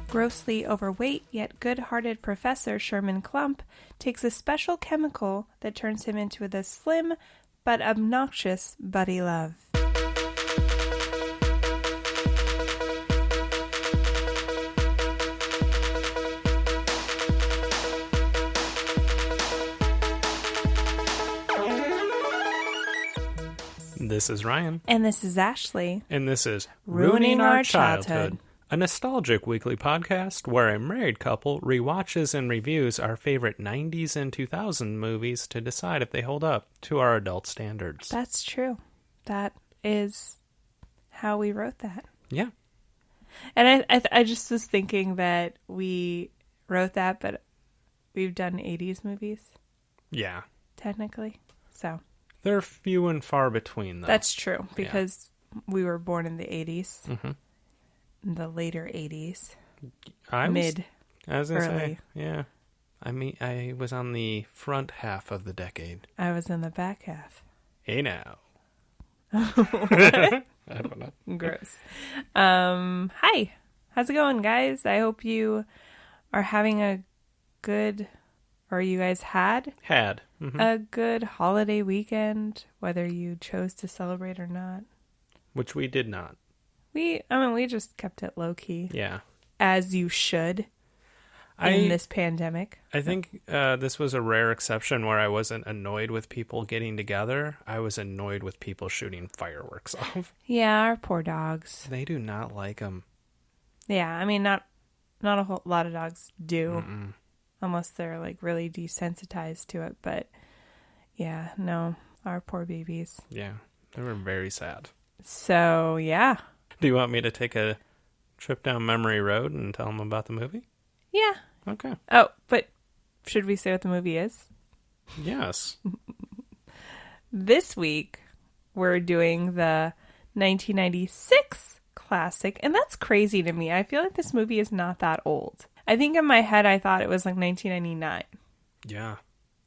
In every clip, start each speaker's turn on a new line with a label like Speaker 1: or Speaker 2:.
Speaker 1: Grossly overweight yet good-hearted Professor Sherman Klump takes a special chemical that turns him into the slim but obnoxious Buddy Love.
Speaker 2: This is Ryan.
Speaker 1: And this is Ashley.
Speaker 2: And this is
Speaker 1: Ruining Our Childhood,
Speaker 2: a nostalgic weekly podcast where a married couple rewatches and reviews our favorite 90s and 2000 movies to decide if they hold up to our adult standards.
Speaker 1: That's true. That is how we wrote that.
Speaker 2: Yeah.
Speaker 1: And I just was thinking that we wrote that, but we've done 80s movies.
Speaker 2: Yeah.
Speaker 1: Technically. So.
Speaker 2: They're few and far between, though.
Speaker 1: That's true, because we were born in the 80s.
Speaker 2: Mm-hmm.
Speaker 1: In the later 80s.
Speaker 2: I was going to
Speaker 1: early.
Speaker 2: say, yeah. I mean, I was on the front half of the decade.
Speaker 1: I was in the back half.
Speaker 2: Hey, now. I don't know.
Speaker 1: Gross. Hi. How's it going, guys? I hope you are having a good... Or you guys had
Speaker 2: Mm-hmm.
Speaker 1: a good holiday weekend, whether you chose to celebrate or not.
Speaker 2: Which we did not.
Speaker 1: We just kept it low key.
Speaker 2: Yeah.
Speaker 1: As you should in this pandemic.
Speaker 2: I think this was a rare exception where I wasn't annoyed with people getting together. I was annoyed with people shooting fireworks off.
Speaker 1: Yeah, our poor dogs.
Speaker 2: They do not like them.
Speaker 1: Yeah, I mean, not a whole lot of dogs do.
Speaker 2: Mm-mm.
Speaker 1: Unless they're like really desensitized to it. But yeah, no, our poor babies.
Speaker 2: Yeah, they were very sad.
Speaker 1: So, yeah.
Speaker 2: Do you want me to take a trip down memory road and tell them about the movie?
Speaker 1: Yeah.
Speaker 2: Okay.
Speaker 1: Oh, but should we say what the movie is?
Speaker 2: Yes.
Speaker 1: This week, we're doing the 1996 classic. And that's crazy to me. I feel like this movie is not that old. I think in my head, I thought it was like 1999.
Speaker 2: Yeah.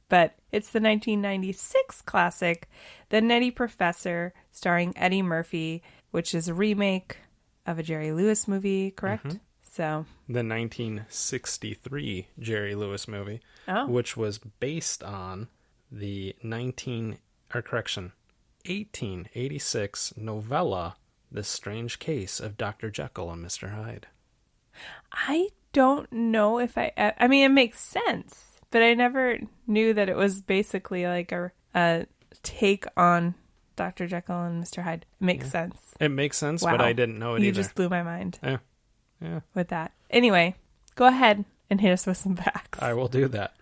Speaker 1: But it's the 1996 classic, The Nutty Professor, starring Eddie Murphy, which is a remake of a Jerry Lewis movie, correct?
Speaker 2: Mm-hmm.
Speaker 1: So
Speaker 2: the 1963 Jerry Lewis movie, which was based on the 1886 novella, The Strange Case of Dr. Jekyll and Mr. Hyde.
Speaker 1: I don't know if I mean, it makes sense, but I never knew that it was basically like a take on Dr. Jekyll and Mr. Hyde. It makes sense.
Speaker 2: It makes sense,
Speaker 1: Wow.
Speaker 2: but I didn't know it either.
Speaker 1: You just blew my mind
Speaker 2: Yeah.
Speaker 1: with that. Anyway, go ahead and hit us with some facts.
Speaker 2: I will do that.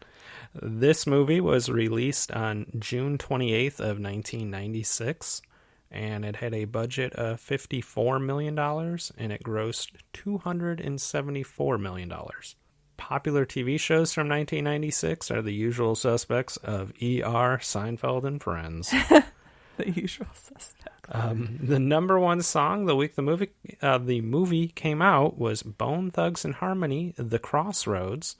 Speaker 2: This movie was released on June 28th of 1996. And it had a budget of $54 million, and it grossed $274 million. Popular TV shows from 1996 are the usual suspects of ER, Seinfeld, and Friends.
Speaker 1: The usual suspects.
Speaker 2: The number one song the week the movie came out was Bone Thugs-n-Harmony, The Crossroads.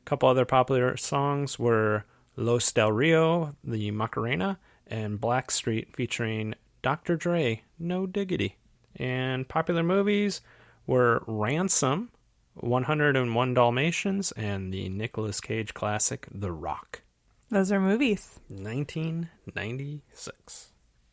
Speaker 2: A couple other popular songs were Los Del Rio, The Macarena, and Blackstreet featuring Dr. Dre, No Diggity. And popular movies were Ransom, 101 Dalmatians, and the Nicolas Cage classic, The Rock.
Speaker 1: Those are movies.
Speaker 2: 1996.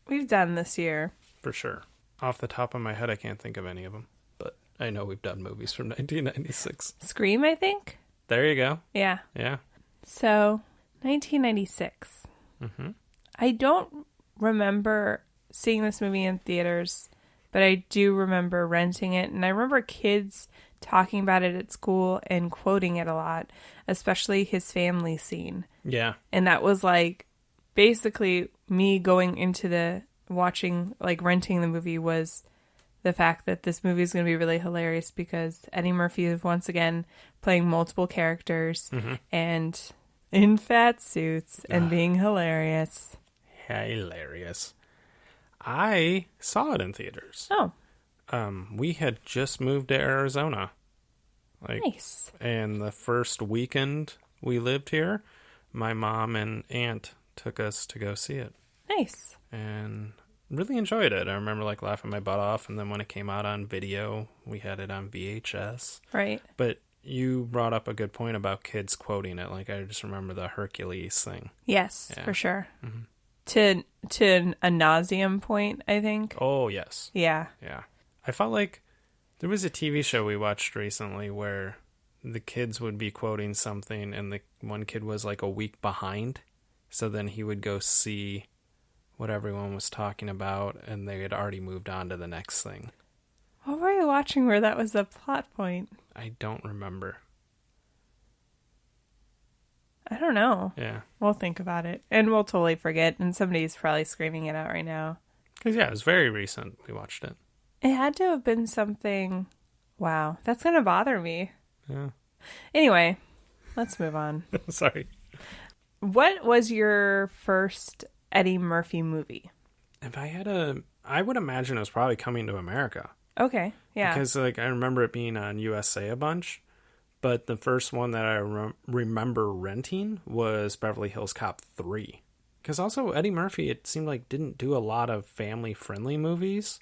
Speaker 1: We've done this year.
Speaker 2: For sure. Off the top of my head, I can't think of any of them. But I know we've done movies from 1996.
Speaker 1: Scream, I think?
Speaker 2: There you go.
Speaker 1: Yeah.
Speaker 2: Yeah.
Speaker 1: So, 1996.
Speaker 2: Mm-hmm.
Speaker 1: I don't remember seeing this movie in theaters, but I do remember renting it, and I remember kids talking about it at school and quoting it a lot, especially his family scene.
Speaker 2: Yeah.
Speaker 1: And that was like basically me going into the watching, like renting the movie, was the fact that this movie is going to be really hilarious because Eddie Murphy is once again playing multiple characters and in fat suits and being hilarious.
Speaker 2: Hilarious. I saw it in theaters.
Speaker 1: Oh.
Speaker 2: We had just moved to Arizona.
Speaker 1: Nice.
Speaker 2: And the first weekend we lived here, my mom and aunt took us to go see it.
Speaker 1: Nice.
Speaker 2: And really enjoyed it. I remember like laughing my butt off, and then when it came out on video, we had it on VHS.
Speaker 1: Right.
Speaker 2: But you brought up a good point about kids quoting it. Like, I just remember the Hercules thing.
Speaker 1: Yes,
Speaker 2: Yeah.
Speaker 1: for sure.
Speaker 2: Mm-hmm.
Speaker 1: To a nauseum point, I think.
Speaker 2: Oh, yes.
Speaker 1: Yeah.
Speaker 2: Yeah. I felt like there was a TV show we watched recently where the kids would be quoting something, and the one kid was like a week behind. So then he would go see what everyone was talking about, and they had already moved on to the next thing.
Speaker 1: What were you watching where that was a plot point?
Speaker 2: I don't remember.
Speaker 1: I don't know.
Speaker 2: Yeah.
Speaker 1: We'll think about it. And we'll totally forget. And somebody's probably screaming it out right now.
Speaker 2: Because, yeah, it was very recent we watched it.
Speaker 1: It had to have been something... Wow. That's going to bother me.
Speaker 2: Yeah.
Speaker 1: Anyway, let's move on.
Speaker 2: Sorry.
Speaker 1: What was your first Eddie Murphy movie?
Speaker 2: If I had I would imagine it was probably Coming to America.
Speaker 1: Okay. Yeah.
Speaker 2: Because, like, I remember it being on USA a bunch. But the first one that I remember renting was Beverly Hills Cop 3. Because also Eddie Murphy, it seemed like, didn't do a lot of family-friendly movies.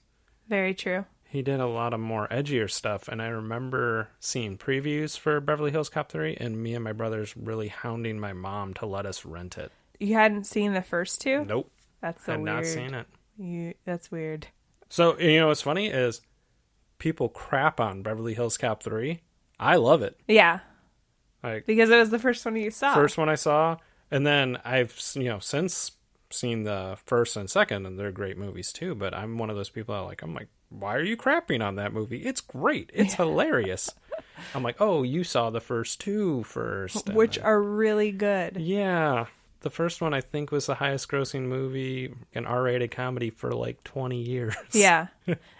Speaker 1: Very true.
Speaker 2: He did a lot of more edgier stuff. And I remember seeing previews for Beverly Hills Cop 3, and me and my brothers really hounding my mom to let us rent it.
Speaker 1: You hadn't seen the first two?
Speaker 2: Nope.
Speaker 1: That's so
Speaker 2: Had
Speaker 1: weird.
Speaker 2: not seen it.
Speaker 1: That's weird.
Speaker 2: So, you know what's funny is people crap on Beverly Hills Cop 3. I love it.
Speaker 1: Yeah.
Speaker 2: Like,
Speaker 1: because it was the first one you saw.
Speaker 2: First one I saw, and then I've, since seen the first and second, and they're great movies too, but I'm one of those people that I'm like, why are you crapping on that movie? It's great. It's hilarious. I'm like, oh, you saw the first two first.
Speaker 1: Which are really good.
Speaker 2: Yeah. The first one, I think, was the highest grossing movie, an R-rated comedy for like 20 years.
Speaker 1: Yeah.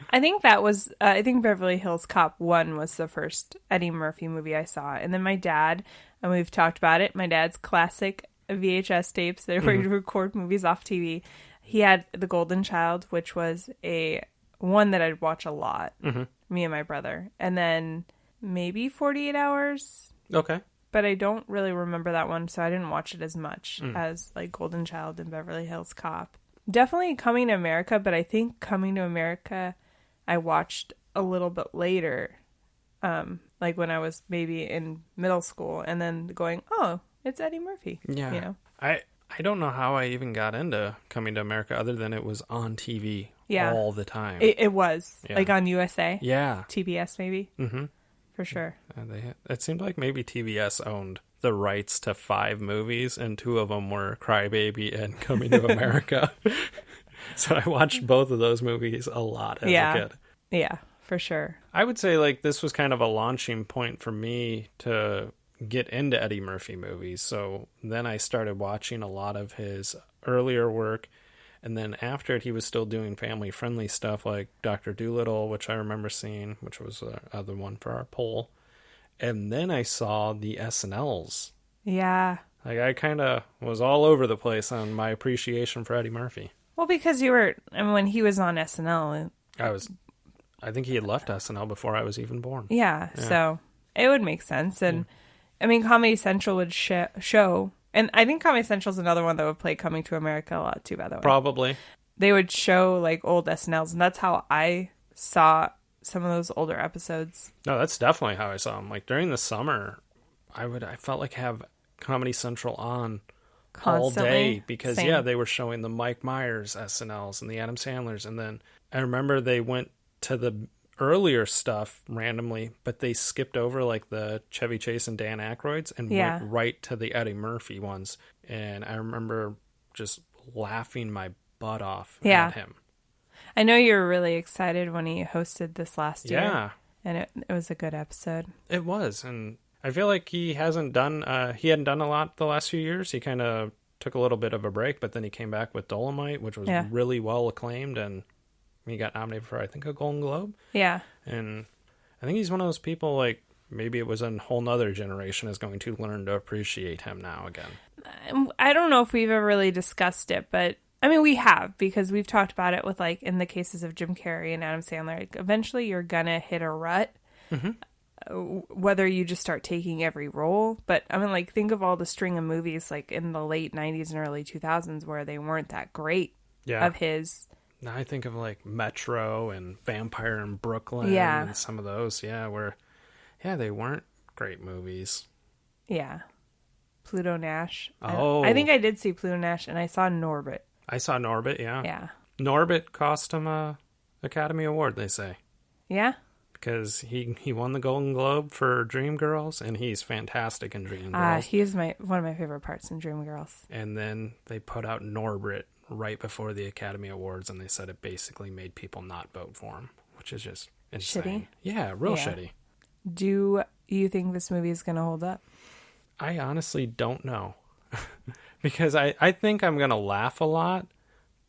Speaker 1: I think that was, I think Beverly Hills Cop 1 was the first Eddie Murphy movie I saw. And then my dad, and we've talked about it, my dad's classic VHS tapes that where he'd record movies off TV. He had The Golden Child, which was one that I'd watch a lot, me and my brother. And then maybe 48 Hours.
Speaker 2: Okay.
Speaker 1: But I don't really remember that one, so I didn't watch it as much as like Golden Child and Beverly Hills Cop. Definitely Coming to America, but I think Coming to America I watched a little bit later, like when I was maybe in middle school, and then going, oh, it's Eddie Murphy.
Speaker 2: Yeah.
Speaker 1: You know?
Speaker 2: I don't know how I even got into Coming to America other than it was on TV all the time.
Speaker 1: It was, like on USA.
Speaker 2: Yeah.
Speaker 1: TBS maybe.
Speaker 2: Mm-hmm.
Speaker 1: For sure.
Speaker 2: It seemed like maybe TBS owned the rights to 5 movies, and 2 of them were Crybaby and Coming to America. So I watched both of those movies a lot as a kid.
Speaker 1: Yeah, for sure.
Speaker 2: I would say like this was kind of a launching point for me to get into Eddie Murphy movies. So then I started watching a lot of his earlier work. And then after it, he was still doing family-friendly stuff like Dr. Dolittle, which I remember seeing, which was the other one for our poll. And then I saw the SNLs.
Speaker 1: Yeah.
Speaker 2: Like, I kind of was all over the place on my appreciation for Eddie Murphy.
Speaker 1: Well, because when he was on SNL.
Speaker 2: I think he had left SNL before I was even born.
Speaker 1: Yeah, so it would make sense. And, I mean, Comedy Central would show... And I think Comedy Central is another one that would play Coming to America a lot too, by the way.
Speaker 2: Probably.
Speaker 1: They would show like old SNLs, and that's how I saw some of those older episodes.
Speaker 2: No, that's definitely how I saw them. Like during the summer, I felt like have Comedy Central on constantly, all day because they were showing the Mike Myers SNLs and the Adam Sandlers, and then I remember they went to the earlier stuff randomly, but they skipped over like the Chevy Chase and Dan Aykroyd's and went right to the Eddie Murphy ones. And I remember just laughing my butt off at him.
Speaker 1: I know you were really excited when he hosted this last year.
Speaker 2: Yeah.
Speaker 1: And it was a good episode.
Speaker 2: It was. And I feel like he hadn't done a lot the last few years. He kind of took a little bit of a break, but then he came back with Dolomite, which was really well acclaimed, and he got nominated for, I think, a Golden Globe.
Speaker 1: Yeah.
Speaker 2: And I think he's one of those people, like, maybe it was a whole nother generation is going to learn to appreciate him now again.
Speaker 1: I don't know if we've ever really discussed it, but, I mean, we have, because we've talked about it with, like, in the cases of Jim Carrey and Adam Sandler. Like, eventually you're gonna hit a rut, whether you just start taking every role. But, I mean, like, think of all the string of movies, like, in the late 90s and early 2000s where they weren't that great of his.
Speaker 2: Now I think of like Metro and Vampire in Brooklyn
Speaker 1: Yeah.
Speaker 2: and some of those, they weren't great movies.
Speaker 1: Yeah. Pluto Nash.
Speaker 2: Oh.
Speaker 1: I think I did see Pluto Nash, and I saw Norbit.
Speaker 2: I saw Norbit, yeah.
Speaker 1: Yeah.
Speaker 2: Norbit cost him a Academy Award, they say.
Speaker 1: Yeah?
Speaker 2: Because he won the Golden Globe for Dreamgirls, and he's fantastic in Dreamgirls.
Speaker 1: He is one of my favorite parts in Dreamgirls.
Speaker 2: And then they put out Norbit right before the Academy Awards, and they said it basically made people not vote for him, which is just insane.
Speaker 1: Shitty?
Speaker 2: Yeah, real shitty.
Speaker 1: Do you think this movie is going to hold up?
Speaker 2: I honestly don't know. Because I think I'm going to laugh a lot,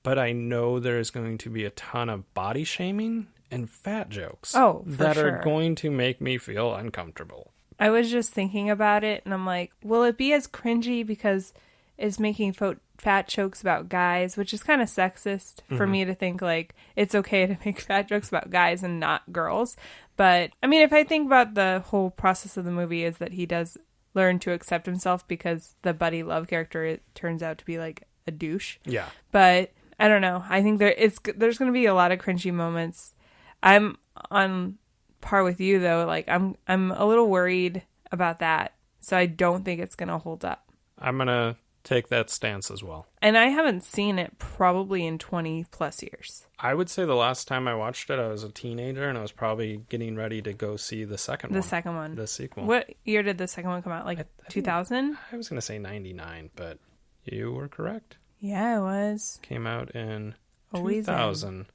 Speaker 2: but I know there's going to be a ton of body shaming and fat jokes that are going to make me feel uncomfortable.
Speaker 1: I was just thinking about it, and I'm like, will it be as cringy because it's making fat jokes about guys, which is kind of sexist for me to think, like, it's okay to make fat jokes about guys and not girls. But, I mean, if I think about the whole process of the movie is that he does learn to accept himself because the Buddy Love character, it turns out to be, like, a douche.
Speaker 2: Yeah.
Speaker 1: But, I don't know. I think there's going to be a lot of cringy moments. I'm on par with you, though. Like, I'm a little worried about that. So I don't think it's going to hold up.
Speaker 2: I'm going to take that stance as well.
Speaker 1: And I haven't seen it probably in 20 plus years.
Speaker 2: I would say the last time I watched it, I was a teenager, and I was probably getting ready to go see the second one.
Speaker 1: The second one.
Speaker 2: The sequel.
Speaker 1: What year did the second one come out? Like 2000?
Speaker 2: I was going to say 99, but you were correct.
Speaker 1: Yeah, it was.
Speaker 2: Came out in
Speaker 1: Always
Speaker 2: 2000,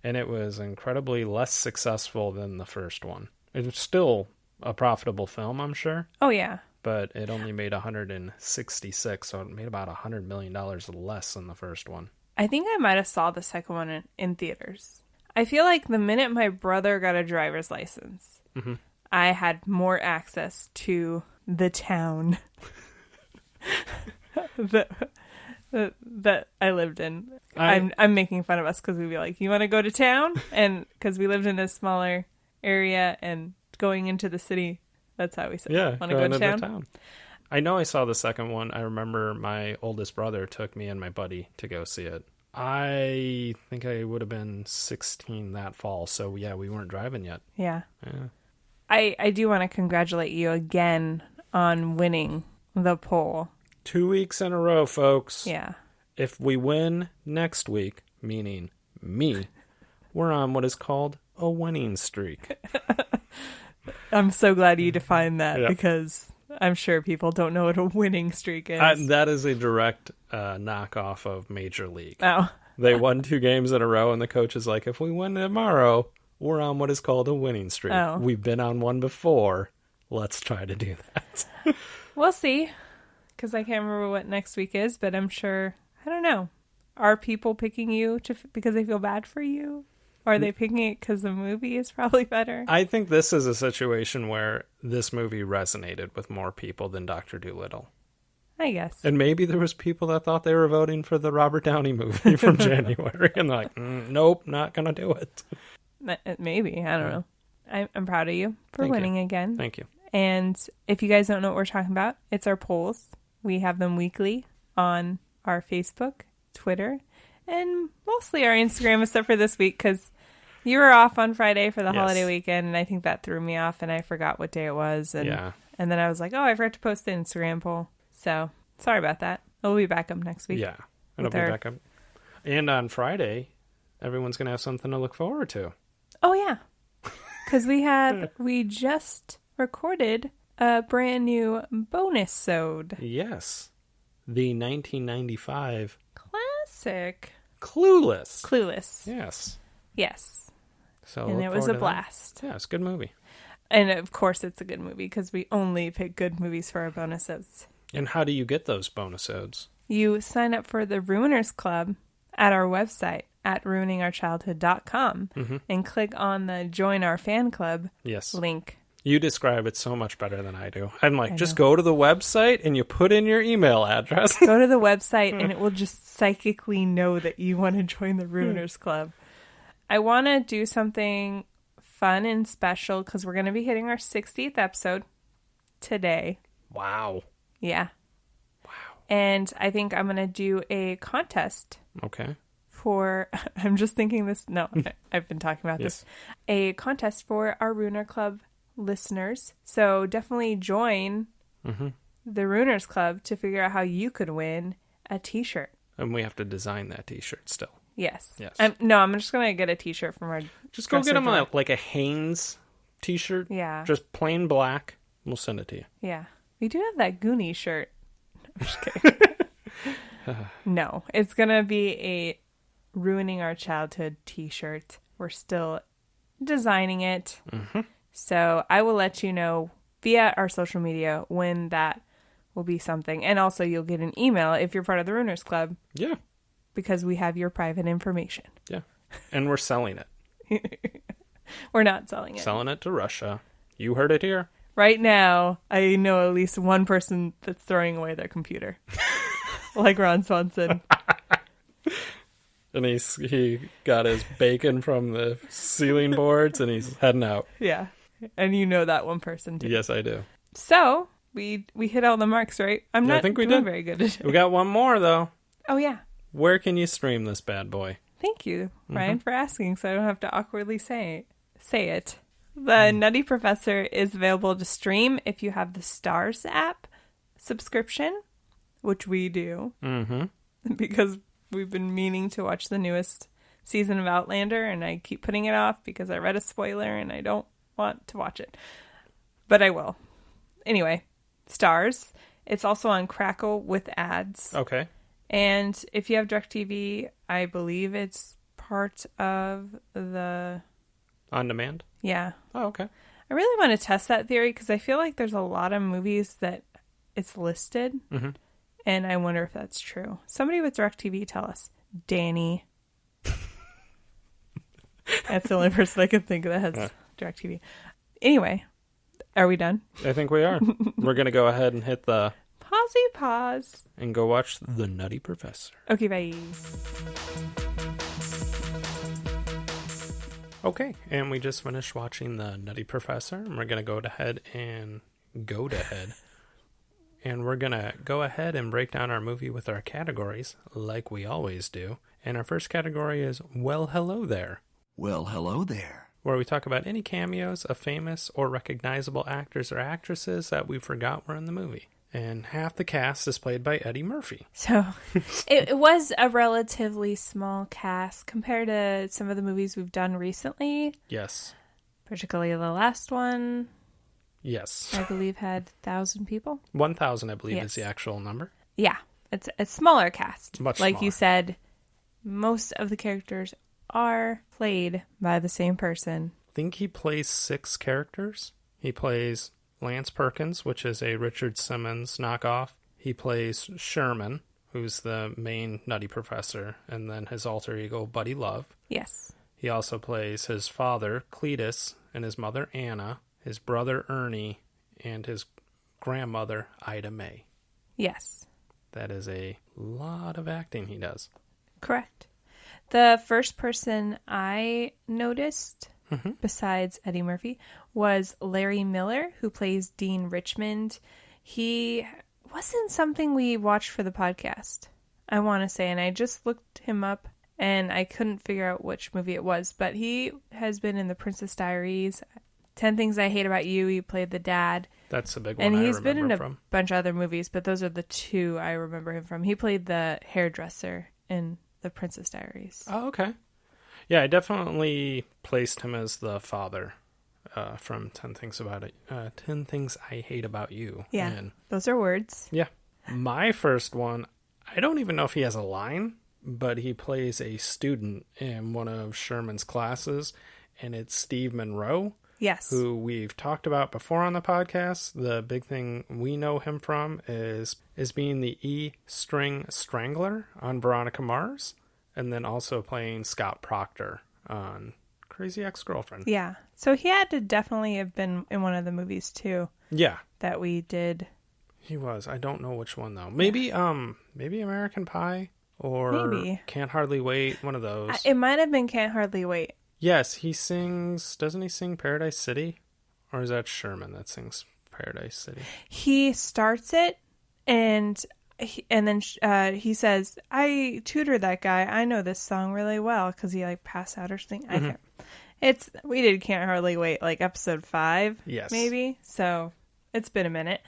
Speaker 2: and it was incredibly less successful than the first one. It was still a profitable film, I'm sure.
Speaker 1: Oh, yeah.
Speaker 2: But it only made 166, so it made about $100 million less than the first one.
Speaker 1: I think I might have saw the second one in theaters. I feel like the minute my brother got a driver's license, I had more access to the town that I lived in. I'm making fun of us because we'd be like, you want to go to town? And because we lived in a smaller area and going into the city, that's how we said, want to go to town?
Speaker 2: I know I saw the second one. I remember my oldest brother took me and my buddy to go see it. I think I would have been 16 that fall. So, yeah, we weren't driving yet.
Speaker 1: Yeah. I do want to congratulate you again on winning the poll.
Speaker 2: 2 weeks in a row, folks.
Speaker 1: Yeah.
Speaker 2: If we win next week, meaning me, we're on what is called a winning streak.
Speaker 1: I'm so glad you defined that because I'm sure people don't know what a winning streak is.
Speaker 2: That is a direct knockoff of Major League.
Speaker 1: Oh.
Speaker 2: They won 2 games in a row, and the coach is like, if we win tomorrow, we're on what is called a winning streak.
Speaker 1: Oh.
Speaker 2: We've been on one before. Let's try to do that.
Speaker 1: We'll see, because I can't remember what next week is, but I'm sure, I don't know. Are people picking you because they feel bad for you? Or are they picking it because the movie is probably better?
Speaker 2: I think this is a situation where this movie resonated with more people than Dr. Dolittle.
Speaker 1: I guess.
Speaker 2: And maybe there was people that thought they were voting for the Robert Downey movie from January. And they're like, nope, not going to do it.
Speaker 1: Maybe. I don't know. I'm proud of you for winning again.
Speaker 2: Thank you.
Speaker 1: And if you guys don't know what we're talking about, it's our polls. We have them weekly on our Facebook, Twitter, and mostly our Instagram, except for this week, because you were off on Friday for the holiday weekend, and I think that threw me off, and I forgot what day it was. And, and then I was like, oh, I forgot to post the Instagram poll. So, sorry about that. We'll be back up next week.
Speaker 2: Yeah, it'll be back up. And on Friday, everyone's going to have something to look forward to.
Speaker 1: Oh, yeah. Because we just recorded a brand new bonus-sode.
Speaker 2: Yes. The 1995
Speaker 1: classic
Speaker 2: Clueless.
Speaker 1: Yes.
Speaker 2: So
Speaker 1: and it was a blast.
Speaker 2: Yeah, it's a good movie.
Speaker 1: And of course it's a good movie because we only pick good movies for our bonuses.
Speaker 2: And how do you get those bonuses?
Speaker 1: You sign up for the Ruiners Club at our website at ruiningourchildhood.com and click on the Join Our Fan Club link.
Speaker 2: You describe it so much better than I do. I'm like, just go to the website and you put in your email address.
Speaker 1: Go to the website and it will just psychically know that you want to join the Ruiners Club. I want to do something fun and special because we're going to be hitting our 60th episode today.
Speaker 2: Wow.
Speaker 1: Yeah. Wow. And I think I'm going to do a contest.
Speaker 2: Okay.
Speaker 1: for, I'm just thinking this, no, I've been talking about
Speaker 2: Yes.
Speaker 1: this, a contest for our Ruiner Club listeners. So definitely join the Ruiners Club to figure out how you could win a t-shirt.
Speaker 2: And we have to design that t-shirt still.
Speaker 1: Yes.
Speaker 2: Yes.
Speaker 1: I'm just going to get a t-shirt from our
Speaker 2: Just go get
Speaker 1: dresser
Speaker 2: them
Speaker 1: drawer.
Speaker 2: like a Hanes t-shirt.
Speaker 1: Yeah.
Speaker 2: Just plain black. We'll send it to you.
Speaker 1: Yeah. We do have that Goonie shirt. I'm just kidding. No, it's going to be a Ruining Our Childhood t-shirt. We're still designing it. So I will let you know via our social media when that will be something. And also you'll get an email if you're part of the Ruiners Club
Speaker 2: Yeah.
Speaker 1: because we have your private information.
Speaker 2: Yeah. And we're selling it.
Speaker 1: We're not selling it.
Speaker 2: Selling it to Russia. You heard it here.
Speaker 1: Right now, I know at least one person that's throwing away their computer. Like Ron Swanson.
Speaker 2: And he got his bacon from the ceiling boards and he's heading out.
Speaker 1: Yeah. And you know that one person too.
Speaker 2: Yes, I do.
Speaker 1: So, we hit all the marks, right? I'm
Speaker 2: Yeah, I
Speaker 1: not
Speaker 2: think we
Speaker 1: doing
Speaker 2: did.
Speaker 1: very good at it.
Speaker 2: We got one more, though.
Speaker 1: Oh, yeah.
Speaker 2: Where can you stream this bad boy?
Speaker 1: Thank you, Ryan, for asking so I don't have to awkwardly say it. The Nutty Professor is available to stream if you have the Stars app subscription, which we do. Because we've been meaning to watch the newest season of Outlander, and I keep putting it off because I read a spoiler and I don't want to watch it. But I will. Anyway, Stars. It's also on Crackle with ads.
Speaker 2: Okay.
Speaker 1: And if you have DirecTV, I believe it's part of the...
Speaker 2: On demand?
Speaker 1: Yeah.
Speaker 2: Oh, okay.
Speaker 1: I really want to test that theory because I feel like there's a lot of movies that it's listed. And I wonder if that's true. Somebody with DirecTV, tell us. Danny. That's the only person I can think of that has DirecTV. Anyway, are we done?
Speaker 2: I think we are. We're going to go ahead and hit the...
Speaker 1: Pause.
Speaker 2: And go watch The Nutty Professor.
Speaker 1: Okay, bye.
Speaker 2: Okay, and we just finished watching The Nutty Professor, and we're going to go ahead and we're going to go ahead and break down our movie with our categories, like we always do. And our first category is Well, Hello There.
Speaker 3: Well, hello there.
Speaker 2: Where we talk about any cameos of famous or recognizable actors or actresses that we forgot were in the movie. And half the cast is played by Eddie Murphy.
Speaker 1: So it was a relatively small cast compared to some of the movies we've done recently.
Speaker 2: Yes.
Speaker 1: Particularly the last one,
Speaker 2: Yes.
Speaker 1: I believe, had 1,000 people.
Speaker 2: 1,000, I believe,
Speaker 1: Yes.
Speaker 2: is the actual number.
Speaker 1: Yeah, it's a smaller cast.
Speaker 2: Much
Speaker 1: like
Speaker 2: smaller.
Speaker 1: you said, most of the characters are played by the same person.
Speaker 2: I think he plays 6 characters. He plays Lance Perkins, which is a Richard Simmons knockoff. He plays Sherman, who's the main Nutty Professor, and then his alter ego, Buddy Love.
Speaker 1: Yes.
Speaker 2: He also plays his father, Cletus, and his mother, Anna, his brother, Ernie, and his grandmother, Ida May.
Speaker 1: Yes.
Speaker 2: That is a lot of acting he does.
Speaker 1: Correct. The first person I noticed, besides Eddie Murphy, was Larry Miller, who plays Dean Richmond. He wasn't something we watched for the podcast, I want to say, and I just looked him up, and I couldn't figure out which movie it was, but he has been in The Princess Diaries, 10 Things I Hate About You. He played the dad.
Speaker 2: That's a big one
Speaker 1: And
Speaker 2: I
Speaker 1: he's been in
Speaker 2: remember
Speaker 1: a
Speaker 2: from.
Speaker 1: bunch of other movies, but those are the 2 I remember him from. He played the hairdresser in The Princess Diaries.
Speaker 2: Oh, okay. Yeah, I definitely placed him as the father from 10 Things About It. 10 Things I Hate About You.
Speaker 1: Yeah,
Speaker 2: And
Speaker 1: those are words.
Speaker 2: yeah. My first one, I don't even know if he has a line, but he plays a student in one of Sherman's classes, and it's Steve Monroe,
Speaker 1: Yes.
Speaker 2: who we've talked about before on the podcast. The big thing we know him from is being the E-string strangler on Veronica Mars, and then also playing Scott Proctor on Crazy Ex-Girlfriend.
Speaker 1: Yeah. So he had to definitely have been in one of the movies too
Speaker 2: Yeah,
Speaker 1: that we did.
Speaker 2: he was. I don't know which one though. Maybe American Pie or
Speaker 1: Maybe.
Speaker 2: Can't Hardly Wait, one of those.
Speaker 1: It might have been Can't Hardly Wait.
Speaker 2: Yes, he sings. Doesn't he sing Paradise City? Or is that Sherman that sings Paradise City?
Speaker 1: He starts it, and And then he says, I tutored that guy. I know this song really well because he like passed out or something. I can't. We did Can't Hardly Wait, like episode 5,
Speaker 2: Yes.
Speaker 1: maybe. So it's been a minute.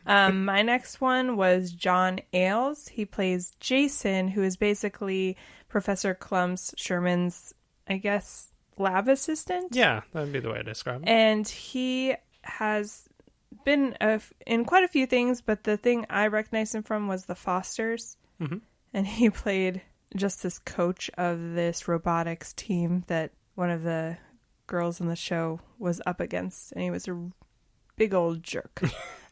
Speaker 1: My next one was John Ailes. He plays Jason, who is basically Professor Clump's, Sherman's, I guess, lab assistant.
Speaker 2: Yeah, that'd be the way to describe it.
Speaker 1: And he has been in quite a few things, but the thing I recognized him from was The Fosters.
Speaker 2: Mm-hmm.
Speaker 1: And he played just this coach of this robotics team that one of the girls in the show was up against, and he was a big old jerk.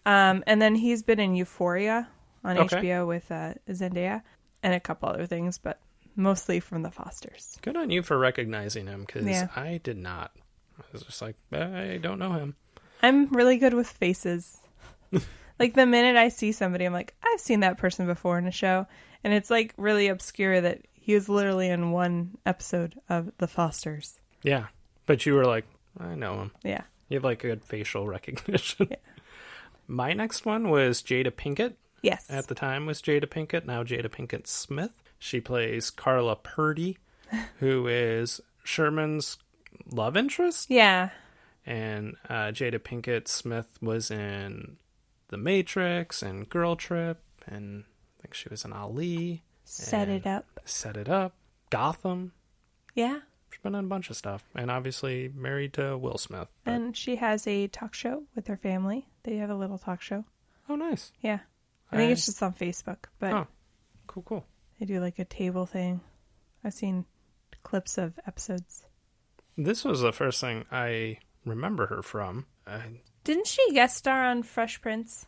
Speaker 1: And then he's been in Euphoria on HBO with Zendaya and a couple other things, but mostly from The Fosters.
Speaker 2: Good on you for recognizing him, because I did not. I was just like, I don't know him.
Speaker 1: I'm really good with faces. Like the minute I see somebody, I'm like, I've seen that person before in a show. And it's like really obscure that he was literally in one episode of The Fosters.
Speaker 2: Yeah. But you were like, I know him.
Speaker 1: Yeah.
Speaker 2: You have like good facial recognition.
Speaker 1: Yeah.
Speaker 2: My next one was Jada Pinkett.
Speaker 1: Yes.
Speaker 2: At the time was Jada Pinkett, now Jada Pinkett Smith. She plays Carla Purdy, who is Sherman's love interest.
Speaker 1: Yeah.
Speaker 2: And Jada Pinkett Smith was in The Matrix and Girl Trip, and I think she was in Ali.
Speaker 1: Set It Up.
Speaker 2: Gotham.
Speaker 1: Yeah.
Speaker 2: She's been in a bunch of stuff. And obviously married to Will Smith. But...
Speaker 1: And she has a talk show with her family. They have a little talk show.
Speaker 2: Oh, nice.
Speaker 1: Yeah. I think it's just on Facebook, but
Speaker 2: oh, cool.
Speaker 1: They do like a table thing. I've seen clips of episodes.
Speaker 2: This was the first thing I remember her from.
Speaker 1: Didn't she guest star on Fresh Prince?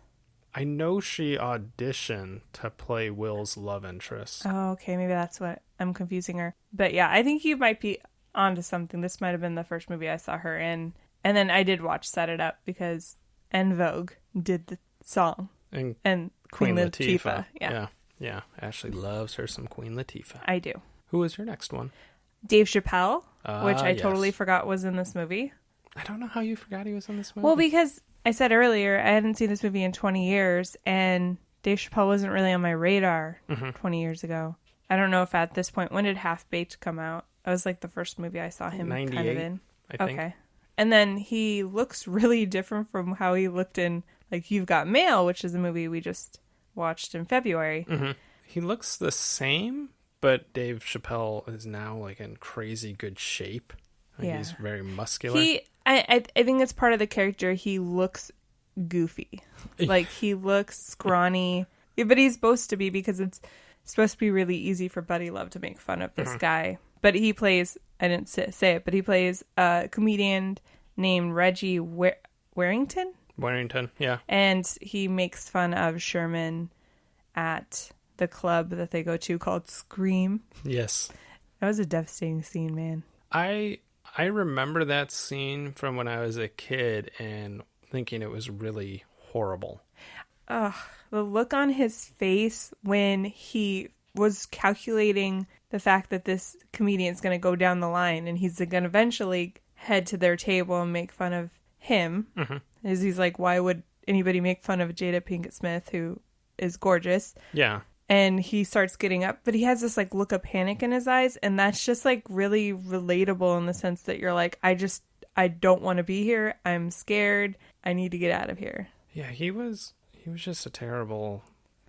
Speaker 2: I know she auditioned to play Will's love interest.
Speaker 1: Oh, okay. Maybe that's what I'm confusing her. But yeah, I think you might be onto something. This might have been the first movie I saw her in. And then I did watch Set It Up because En Vogue did the song. And Queen Latifah.
Speaker 2: Yeah. Ashley loves her some Queen Latifah.
Speaker 1: I do.
Speaker 2: Who was your next one?
Speaker 1: Dave Chappelle, which I
Speaker 2: yes.
Speaker 1: totally forgot was in this movie.
Speaker 2: I don't know how you forgot he was in this movie.
Speaker 1: Well, because I said earlier, I hadn't seen this movie in 20 years, and Dave Chappelle wasn't really on my radar 20 years ago. I don't know if at this point, when did Half Baked come out? That was like the first movie I saw him kind of in.
Speaker 2: I think.
Speaker 1: Okay. And then he looks really different from how he looked in, like, You've Got Mail, which is a movie we just watched in February.
Speaker 2: Mm-hmm. He looks the same, but Dave Chappelle is now, like, in crazy good shape. Like,
Speaker 1: Yeah.
Speaker 2: He's very muscular.
Speaker 1: I think it's part of the character. He looks goofy. Like, he looks scrawny. Yeah, but he's supposed to be, because it's supposed to be really easy for Buddy Love to make fun of this guy. But he plays, I didn't say it, but he plays a comedian named Reggie Warrington.
Speaker 2: Warrington, yeah.
Speaker 1: And he makes fun of Sherman at the club that they go to called Scream.
Speaker 2: Yes.
Speaker 1: That was a devastating scene, man.
Speaker 2: I remember that scene from when I was a kid and thinking it was really horrible.
Speaker 1: Ugh, the look on his face when he was calculating the fact that this comedian's going to go down the line and he's going to eventually head to their table and make fun of him. Is he's like, why would anybody make fun of Jada Pinkett Smith, who is gorgeous?
Speaker 2: Yeah.
Speaker 1: And he starts getting up, but he has this like look of panic in his eyes, and that's just like really relatable in the sense that you're like, I don't want to be here. I'm scared. I need to get out of here.
Speaker 2: Yeah, he was just a terrible,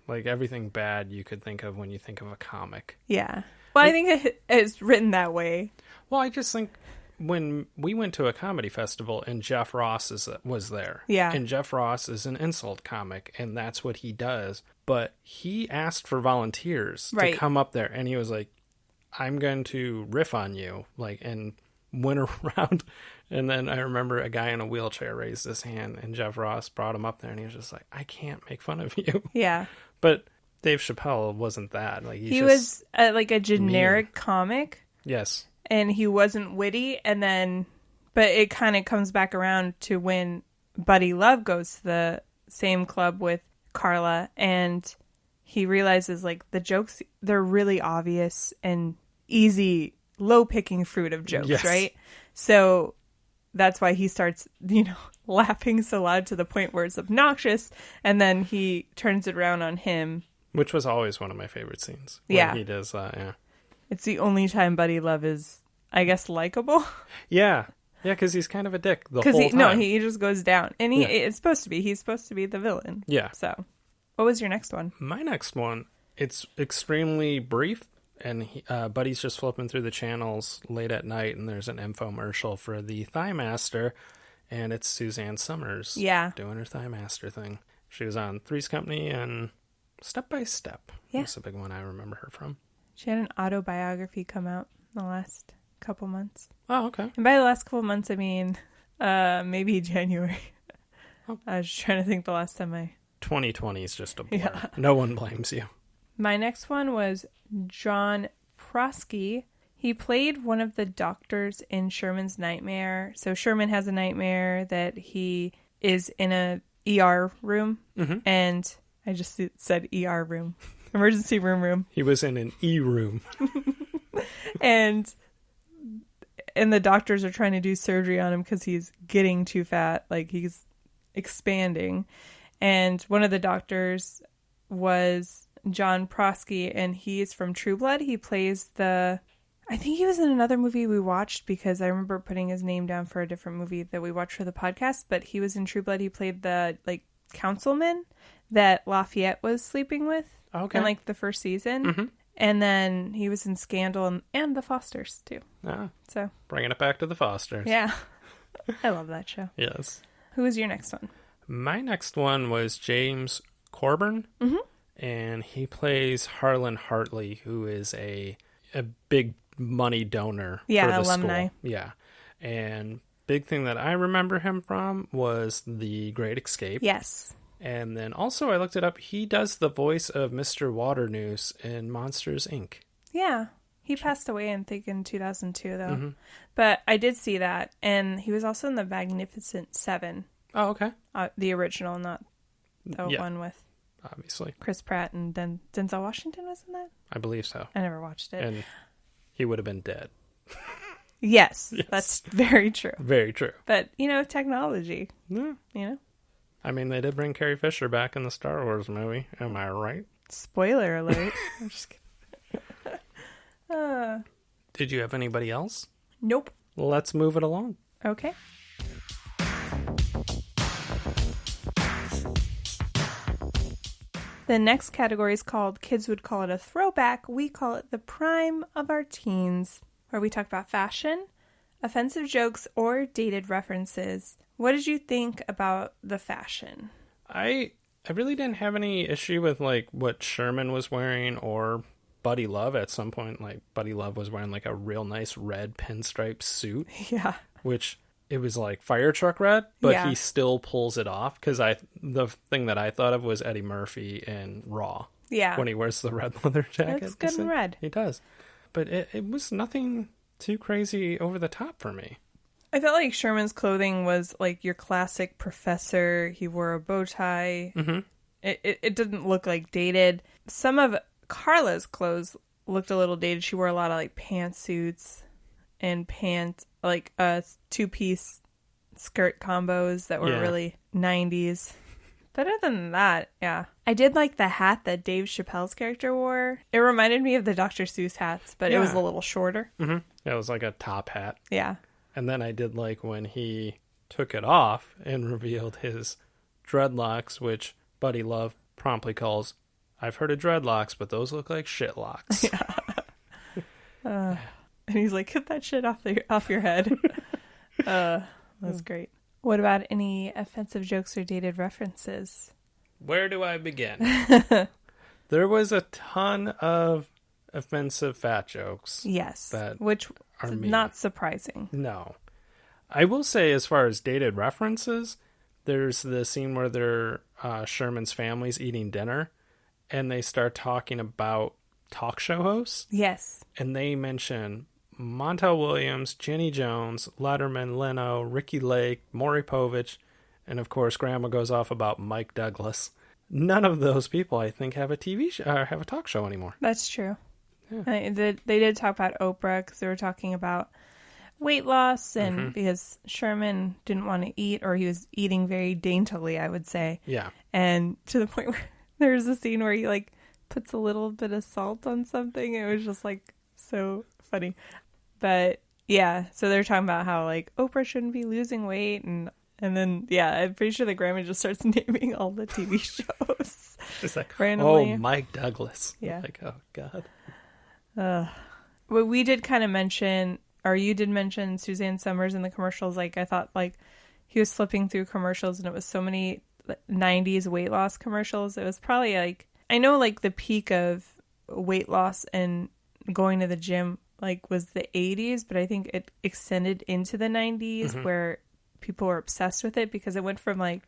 Speaker 2: like, everything bad you could think of when you think of a comic.
Speaker 1: Yeah. Well, I think it's written that way.
Speaker 2: Well, I just think when we went to a comedy festival and Jeff Ross was there.
Speaker 1: Yeah.
Speaker 2: And Jeff Ross is an insult comic, and that's what he does. But he asked for volunteers to come up there, and he was like, I'm going to riff on you, like, and went around. And then I remember a guy in a wheelchair raised his hand, and Jeff Ross brought him up there, and he was just like, I can't make fun of you.
Speaker 1: Yeah.
Speaker 2: But Dave Chappelle wasn't that. Like,
Speaker 1: he was like a generic comic.
Speaker 2: Yes.
Speaker 1: And he wasn't witty, but it kind of comes back around to when Buddy Love goes to the same club with Carla, and he realizes, like, the jokes, they're really obvious and easy, low-picking fruit of jokes, right? So that's why he starts, laughing so loud to the point where it's obnoxious, and then he turns it around on him
Speaker 2: Which was always one of my favorite scenes. Where
Speaker 1: Yeah.
Speaker 2: he does, yeah.
Speaker 1: It's the only time Buddy Love is, I guess, likable.
Speaker 2: Yeah. Yeah, because he's kind of a dick the whole time.
Speaker 1: He just goes down. And it's supposed to be. He's supposed to be the villain.
Speaker 2: Yeah.
Speaker 1: So, what was your next one?
Speaker 2: My next one, it's extremely brief, and Buddy's just flipping through the channels late at night, and there's an infomercial for the Thigh Master, and it's Suzanne Summers doing her Thigh Master thing. She was on Three's Company and Step by Step.
Speaker 1: Yeah.
Speaker 2: That's a big one I remember her from.
Speaker 1: She had an autobiography come out in the last couple months.
Speaker 2: Oh, okay.
Speaker 1: And by the last couple months, I mean maybe January.
Speaker 2: Oh.
Speaker 1: I was just trying to think the last time
Speaker 2: 2020 is just a blur.
Speaker 1: Yeah.
Speaker 2: No one blames you.
Speaker 1: My next one was John Prosky. He played one of the doctors in Sherman's nightmare. So Sherman has a nightmare that he is in a ER room.
Speaker 2: Mm-hmm.
Speaker 1: And I just said ER room. Emergency room.
Speaker 2: He was in an E-room.
Speaker 1: And the doctors are trying to do surgery on him because he's getting too fat. Like, he's expanding. And one of the doctors was John Prosky, and he's from True Blood. He plays I think he was in another movie we watched, because I remember putting his name down for a different movie that we watched for the podcast, but he was in True Blood. He played the, councilman that Lafayette was sleeping with in, the first season.
Speaker 2: Mm-hmm.
Speaker 1: And then he was in Scandal and The Fosters, too.
Speaker 2: Ah,
Speaker 1: So,
Speaker 2: bringing it back to the Fosters.
Speaker 1: yeah. I love that show.
Speaker 2: Yes.
Speaker 1: Who was your next one?
Speaker 2: My next one was James Coburn, and he plays Harlan Hartley, who is a big money donor for the
Speaker 1: alumni.
Speaker 2: school. Yeah. And big thing that I remember him from was The Great Escape.
Speaker 1: Yes.
Speaker 2: And then also I looked it up. He does the voice of Mr. Waternoose in Monsters, Inc.
Speaker 1: Yeah. He passed away, I think, in 2002, though.
Speaker 2: Mm-hmm.
Speaker 1: But I did see that. And he was also in The Magnificent Seven.
Speaker 2: Oh, okay.
Speaker 1: The original, not the one with
Speaker 2: Obviously.
Speaker 1: Chris Pratt and then Denzel Washington was in that?
Speaker 2: I believe so.
Speaker 1: I never watched it.
Speaker 2: And he would have been dead.
Speaker 1: Yes, that's very true.
Speaker 2: Very true.
Speaker 1: But, technology,
Speaker 2: Yeah. I mean, they did bring Carrie Fisher back in the Star Wars movie. Am I right?
Speaker 1: Spoiler alert. I'm just kidding.
Speaker 2: Did you have anybody else?
Speaker 1: Nope.
Speaker 2: Let's move it along.
Speaker 1: Okay. The next category is called Kids Would Call It a Throwback. We call it the prime of our teens, where we talk about fashion, offensive jokes, or dated references. What did you think about the fashion?
Speaker 2: I really didn't have any issue with what Sherman was wearing or Buddy Love at some point. Buddy Love was wearing a real nice red pinstripe suit.
Speaker 1: Yeah.
Speaker 2: Which it was fire truck red, but
Speaker 1: Yeah.
Speaker 2: he still pulls it off, because the thing that I thought of was Eddie Murphy in Raw.
Speaker 1: Yeah.
Speaker 2: When he wears the red leather jacket.
Speaker 1: Looks good in red.
Speaker 2: He does. But it was nothing too crazy over the top for me.
Speaker 1: I felt like Sherman's clothing was your classic professor. He wore a bow tie.
Speaker 2: Mm-hmm.
Speaker 1: It didn't look dated. Some of Carla's clothes looked a little dated. She wore a lot of pantsuits and two-piece skirt combos that were really 90s. But other than that, yeah. I did like the hat that Dave Chappelle's character wore. It reminded me of the Dr. Seuss hats, but it was a little shorter.
Speaker 2: Mm-hmm. It was like a top hat.
Speaker 1: Yeah.
Speaker 2: And then I did like when he took it off and revealed his dreadlocks, which Buddy Love promptly calls, I've heard of dreadlocks, but those look like shitlocks.
Speaker 1: Yeah. And he's like, get that shit off your head. That's great. What about any offensive jokes or dated references?
Speaker 2: Where do I begin? There was a ton of offensive fat jokes.
Speaker 1: Yes.
Speaker 2: That
Speaker 1: which
Speaker 2: are
Speaker 1: not surprising.
Speaker 2: No. I will say, as far as dated references, there's the scene where they're Sherman's family's eating dinner, and they start talking about talk show hosts.
Speaker 1: Yes.
Speaker 2: And they mention Montel Williams, Jenny Jones, Letterman, Leno, Ricky Lake, Maury Povich, and of course Grandma goes off about Mike Douglas. None of those people, I think, have a TV show or have a talk show anymore.
Speaker 1: That's true.
Speaker 2: Yeah.
Speaker 1: They did talk about Oprah because they were talking about weight loss, and because Sherman didn't want to eat, or he was eating very daintily, I would say.
Speaker 2: Yeah.
Speaker 1: And to the point where there's a scene where he puts a little bit of salt on something. It was just like so funny. But yeah, so they're talking about how like Oprah shouldn't be losing weight, and then yeah, I'm pretty sure the grandma just starts naming all the TV shows.
Speaker 2: It's like,
Speaker 1: randomly.
Speaker 2: oh, Mike Douglas.
Speaker 1: Yeah.
Speaker 2: Like, oh God.
Speaker 1: Well, we did kind of mention, or you did mention Suzanne Summers in the commercials. Like I thought, like he was flipping through commercials, and it was so many 90s weight loss commercials. It was probably like, I know like the peak of weight loss and going to the gym like was the 80s, but I think it extended into the 90s where people were obsessed with it, because it went from like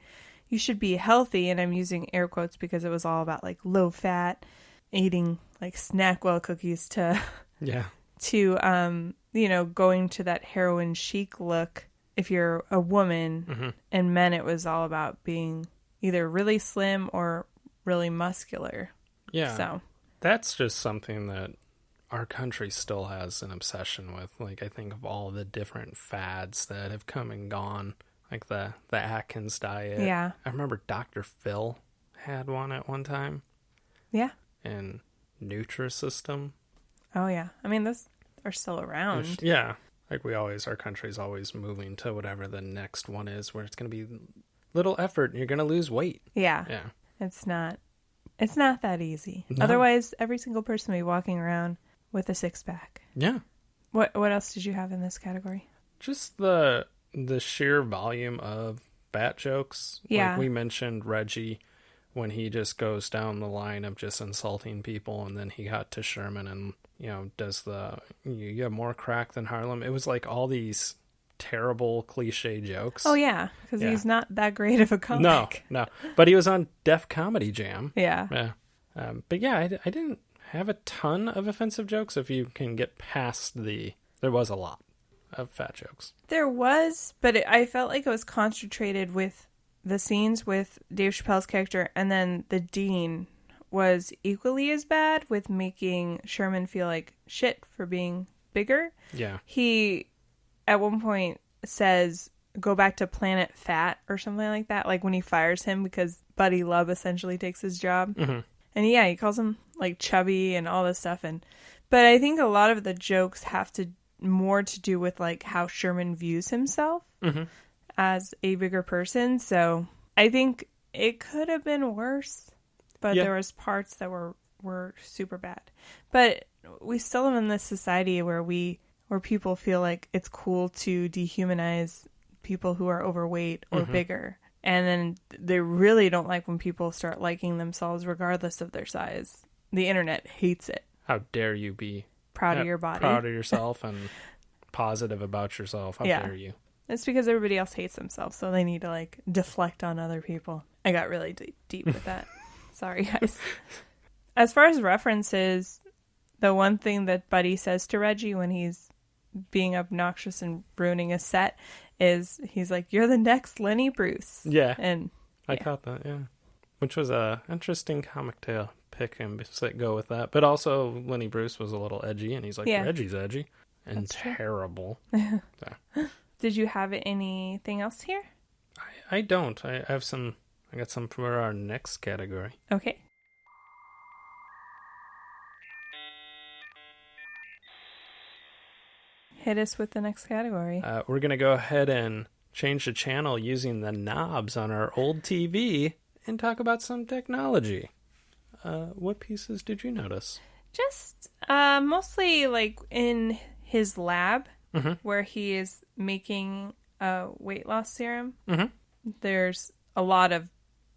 Speaker 1: you should be healthy, and I'm using air quotes because it was all about like low fat, eating like Snackwell cookies, to going to that heroin chic look if you're a woman. And men, it was all about being either really slim or really muscular.
Speaker 2: Yeah.
Speaker 1: So
Speaker 2: that's just something that our country still has an obsession with. Like, I think of all the different fads that have come and gone, like the Atkins diet.
Speaker 1: Yeah.
Speaker 2: I remember Dr. Phil had one at one time.
Speaker 1: Yeah.
Speaker 2: And Nutrisystem.
Speaker 1: Oh, yeah. I mean, those are still around.
Speaker 2: Yeah. Like our country's always moving to whatever the next one is, where it's going to be little effort and you're going to lose weight.
Speaker 1: Yeah.
Speaker 2: Yeah.
Speaker 1: It's not that easy.
Speaker 2: No.
Speaker 1: Otherwise, every single person would be walking around with a six-pack.
Speaker 2: Yeah.
Speaker 1: What else did you have in this category?
Speaker 2: Just the sheer volume of fat jokes.
Speaker 1: Yeah.
Speaker 2: Like we mentioned Reggie, when he just goes down the line of just insulting people, and then he got to Sherman and, does you have more crack than Harlem. It was like all these terrible cliche jokes.
Speaker 1: Oh, yeah, because he's not that great of a comic.
Speaker 2: No. But he was on Def Comedy Jam.
Speaker 1: Yeah.
Speaker 2: Yeah. But yeah, I didn't have a ton of offensive jokes. If you can get past there was a lot of fat jokes.
Speaker 1: There was, but I felt like it was concentrated with the scenes with Dave Chappelle's character, and then the dean was equally as bad with making Sherman feel like shit for being bigger.
Speaker 2: Yeah.
Speaker 1: He, at one point, says, go back to Planet Fat or something like that, like when he fires him because Buddy Love essentially takes his job. And yeah, he calls him like chubby and all this stuff. But I think a lot of the jokes have more to do with like how Sherman views himself as a bigger person. So I think it could have been worse, but there was parts that were super bad. But we still live in this society where people feel like it's cool to dehumanize people who are overweight or bigger. And then they really don't like when people start liking themselves regardless of their size. The internet hates it.
Speaker 2: How dare you be
Speaker 1: proud of your body,
Speaker 2: proud of yourself, and positive about yourself. How dare you?
Speaker 1: It's because everybody else hates themselves, so they need to like deflect on other people. I got really deep with that. Sorry, guys. As far as references, the one thing that Buddy says to Reggie when he's being obnoxious and ruining a set is he's like, "You're the next Lenny Bruce."
Speaker 2: Yeah.
Speaker 1: And
Speaker 2: I caught that, yeah. Which was a interesting comic to pick him, go with that. But also Lenny Bruce was a little edgy, and he's like, Reggie's edgy and
Speaker 1: that's
Speaker 2: terrible.
Speaker 1: Did you have anything else here?
Speaker 2: I don't. I got some for our next category.
Speaker 1: Okay. Hit us with the next category.
Speaker 2: We're going to go ahead and change the channel using the knobs on our old TV and talk about some technology. What pieces did you notice?
Speaker 1: Just mostly like in his lab where he is making a weight loss serum. There's a lot of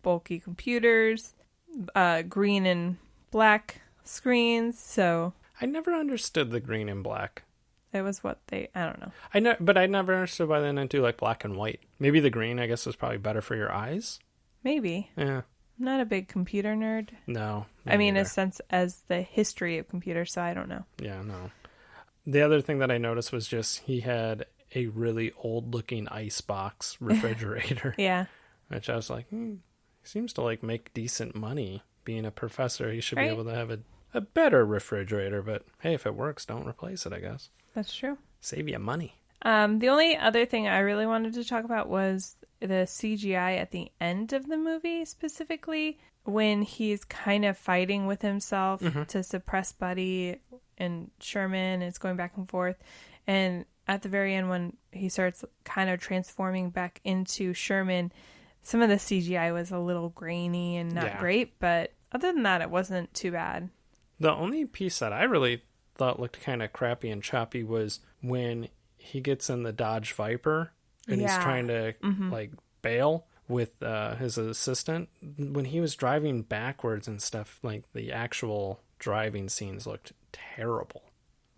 Speaker 1: bulky computers, green and black screens. So
Speaker 2: I never understood the green and black.
Speaker 1: It was what I don't know.
Speaker 2: But I never understood why they didn't do like black and white. Maybe the green, I guess, was probably better for your eyes.
Speaker 1: Maybe.
Speaker 2: Yeah.
Speaker 1: I'm not a big computer nerd.
Speaker 2: No.
Speaker 1: I mean, in a sense, as the history of computers, so I don't know.
Speaker 2: Yeah, no. The other thing that I noticed was just he had a really old-looking icebox refrigerator.
Speaker 1: Yeah.
Speaker 2: Which I was like, he seems to like make decent money being a professor. He should be able to have a better refrigerator. But hey, if it works, don't replace it, I guess.
Speaker 1: That's true.
Speaker 2: Save you money.
Speaker 1: The only other thing I really wanted to talk about was the CGI at the end of the movie, specifically when he's kind of fighting with himself to suppress Buddy and Sherman. It's going back and forth. And at the very end, when he starts kind of transforming back into Sherman, some of the CGI was a little grainy and not great. But other than that, it wasn't too bad.
Speaker 2: The only piece that I really thought looked kind of crappy and choppy was when he gets in the Dodge Viper and he's trying to like bail with his assistant. When he was driving backwards and stuff, like the actual driving scenes looked terrible.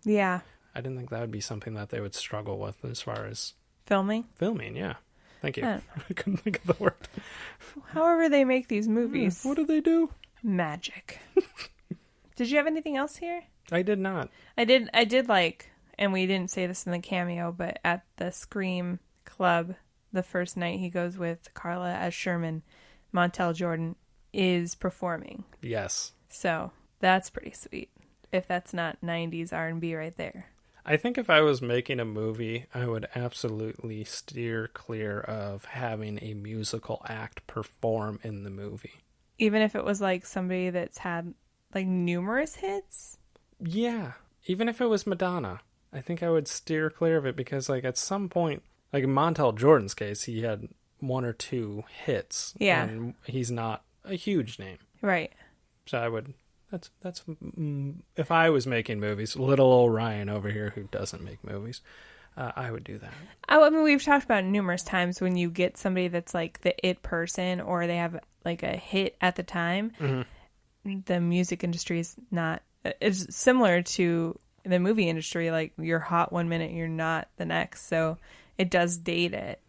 Speaker 1: Yeah.
Speaker 2: I didn't think that would be something that they would struggle with as far as
Speaker 1: filming.
Speaker 2: Yeah. Thank you. I couldn't think of the word.
Speaker 1: However they make these movies.
Speaker 2: What do they do?
Speaker 1: Magic. Did you have anything else here?
Speaker 2: I did not.
Speaker 1: I did like, and we didn't say this in the cameo, but at the Scream Club, the first night he goes with Carla as Sherman, Montel Jordan is performing.
Speaker 2: Yes.
Speaker 1: So that's pretty sweet. If that's not 90s R&B right there.
Speaker 2: I think if I was making a movie, I would absolutely steer clear of having a musical act perform in the movie.
Speaker 1: Even if it was like somebody that's had like numerous hits?
Speaker 2: Yeah. Even if it was Madonna, I think I would steer clear of it because like at some point, like in Montel Jordan's case, he had 1 or 2 hits.
Speaker 1: Yeah.
Speaker 2: And he's not a huge name.
Speaker 1: Right.
Speaker 2: So I would... That's if I was making movies, little old Ryan over here who doesn't make movies, I would do that.
Speaker 1: I mean, we've talked about it numerous times when you get somebody that's like the it person or they have like a hit at the time. Mm-hmm. The music industry is not. It's similar to the movie industry. Like you're hot one minute, you're not the next. So it does date it.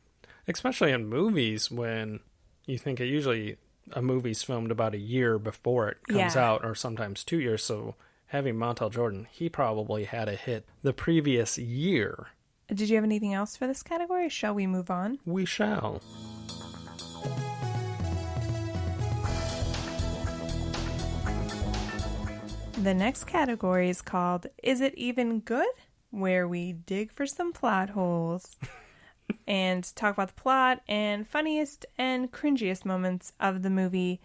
Speaker 1: Especially
Speaker 2: in movies when you think it usually. A movie's filmed about a year before it comes out, or sometimes 2 years. So having Montel Jordan, he probably had a hit the previous year.
Speaker 1: Did you have anything else for this category? Shall we move on?
Speaker 2: We shall.
Speaker 1: The next category is called Is It Even Good? Where we dig for some plot holes. And talk about the plot and funniest and cringiest moments of the movie.